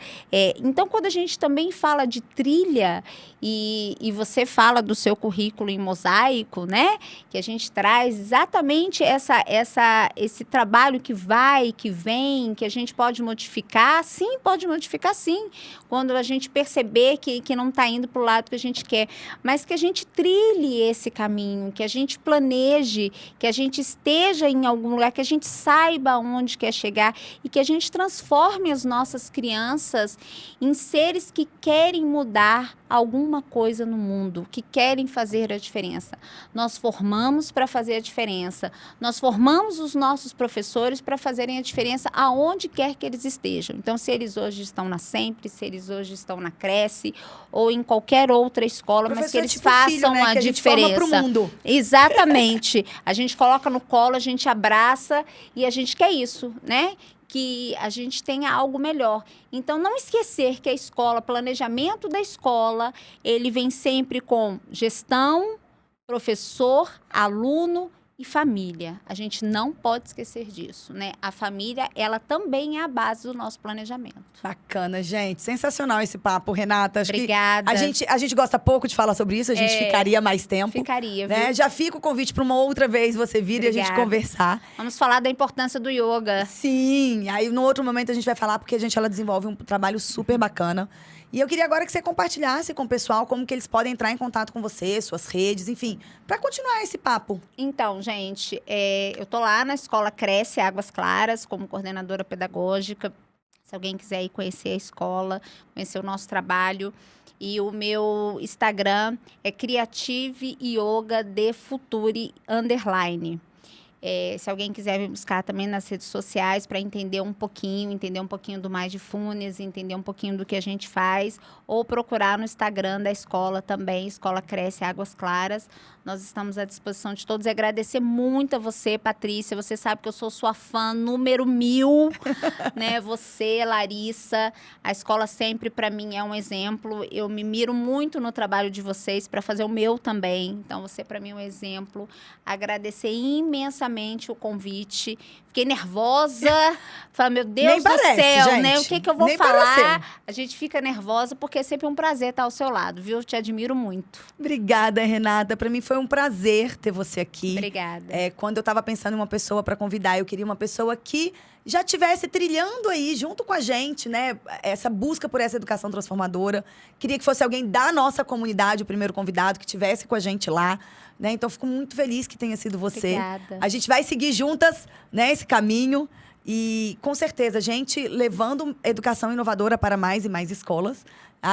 Então, quando a gente também fala de trilha, e você fala do seu currículo em mosaico, né? Que a gente traz exatamente esse trabalho que vai, que vem, que a gente pode modificar. Sim, pode modificar sim. Quando a gente perceber que não está indo para o lado que a gente quer. Mas que a gente trilhe esse caminho, que a gente planeje, que a gente esteja em algum lugar, que a gente saiba onde quer chegar e que a gente transforme as nossas crianças em seres que querem mudar alguma coisa no mundo, que querem fazer a diferença. Nós formamos para fazer a diferença. Nós formamos os nossos professores para fazerem a diferença aonde quer que eles estejam. Então, se eles hoje estão na Sempre, se eles hoje estão na Cresce ou em qualquer outra escola, mas que eles façam
né?
a
que a gente
diferença.
Forma pro mundo.
Exatamente. A gente coloca no colo, a gente abraça e a gente quer isso, né? Que a gente tenha algo melhor. Então, não esquecer que a escola, planejamento da escola, ele vem sempre com gestão, professor, aluno e família. A gente não pode esquecer disso, né? A família, ela também é a base do nosso planejamento.
Bacana, gente. Sensacional esse papo, Renata. Acho
Obrigada.
que a gente gosta pouco de falar sobre isso, a gente ficaria mais tempo.
Ficaria,
né?
viu?
Já fica o convite para uma outra vez você vir e a gente conversar.
Vamos falar da importância do yoga.
Sim, aí no outro momento a gente vai falar, porque ela desenvolve um trabalho super bacana. E eu queria agora que você compartilhasse com o pessoal como que eles podem entrar em contato com você, suas redes, enfim, para continuar esse papo.
Então, gente, eu tô lá na Escola Cresce Águas Claras como coordenadora pedagógica. Se alguém quiser ir conhecer a escola, conhecer o nosso trabalho. E o meu Instagram é Creative Yoga de Futuri _. Se alguém quiser me buscar também nas redes sociais para entender um pouquinho do Mindfulness, entender um pouquinho do que a gente faz, ou procurar no Instagram da escola também, Escola Cresce Águas Claras. Nós estamos à disposição de todos. E agradecer muito a você, Patrícia. Você sabe que eu sou sua fã número 1000, né? Você, Larissa. A escola sempre, para mim, é um exemplo. Eu me miro muito no trabalho de vocês para fazer o meu também. Então, você, para mim, é um exemplo. Agradecer imensamente o convite. Fiquei nervosa. Falei, meu Deus do céu,
gente.
né? O que eu vou
Nem
falar?
pareceu.
A gente fica nervosa porque é sempre um prazer estar ao seu lado, viu? Eu te admiro muito.
Obrigada, Renata. Para mim foi um prazer ter você aqui.
Obrigada.
Quando eu estava pensando em uma pessoa para convidar, eu queria uma pessoa que já estivesse trilhando aí junto com a gente, né? Essa busca por essa educação transformadora. Queria que fosse alguém da nossa comunidade, o primeiro convidado, que estivesse com a gente lá. Né? Então, fico muito feliz que tenha sido você.
Obrigada.
A gente vai seguir juntas, né, esse caminho. E, com certeza, a gente levando educação inovadora para mais e mais escolas.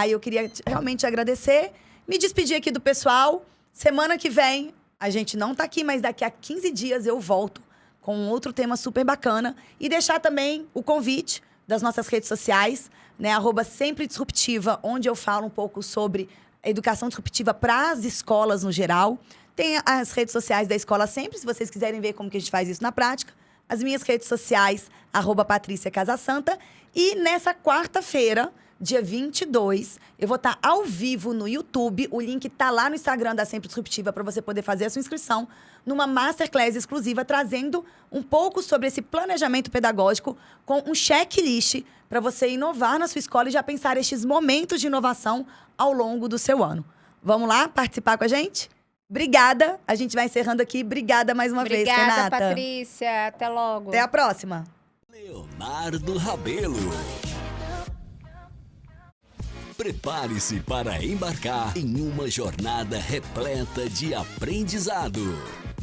Eu queria realmente agradecer. Me despedir aqui do pessoal. Semana que vem, a gente não tá aqui, mas daqui a 15 dias eu volto com outro tema super bacana. E deixar também o convite das nossas redes sociais, né? @SempreDisruptiva, onde eu falo um pouco sobre a educação disruptiva para as escolas no geral. Tem as redes sociais da Escola Sempre, se vocês quiserem ver como que a gente faz isso na prática. As minhas redes sociais, @Patrícia Casasanta. E nessa quarta-feira, dia 22, eu vou estar ao vivo no YouTube. O link está lá no Instagram da Sempre Disruptiva para você poder fazer a sua inscrição numa masterclass exclusiva, trazendo um pouco sobre esse planejamento pedagógico com um checklist para você inovar na sua escola e já pensar estes momentos de inovação ao longo do seu ano. Vamos lá participar com a gente? Obrigada. A gente vai encerrando aqui. Obrigada mais uma vez, Renata.
Obrigada, Patrícia. Até logo.
Até a próxima.
Leonardo Rabelo. Prepare-se para embarcar em uma jornada repleta de aprendizado,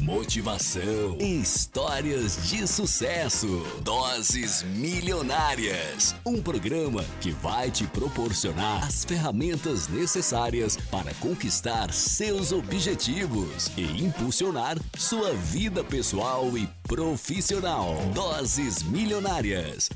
motivação e histórias de sucesso. Doses Milionárias. Um programa que vai te proporcionar as ferramentas necessárias para conquistar seus objetivos e impulsionar sua vida pessoal e profissional. Doses Milionárias.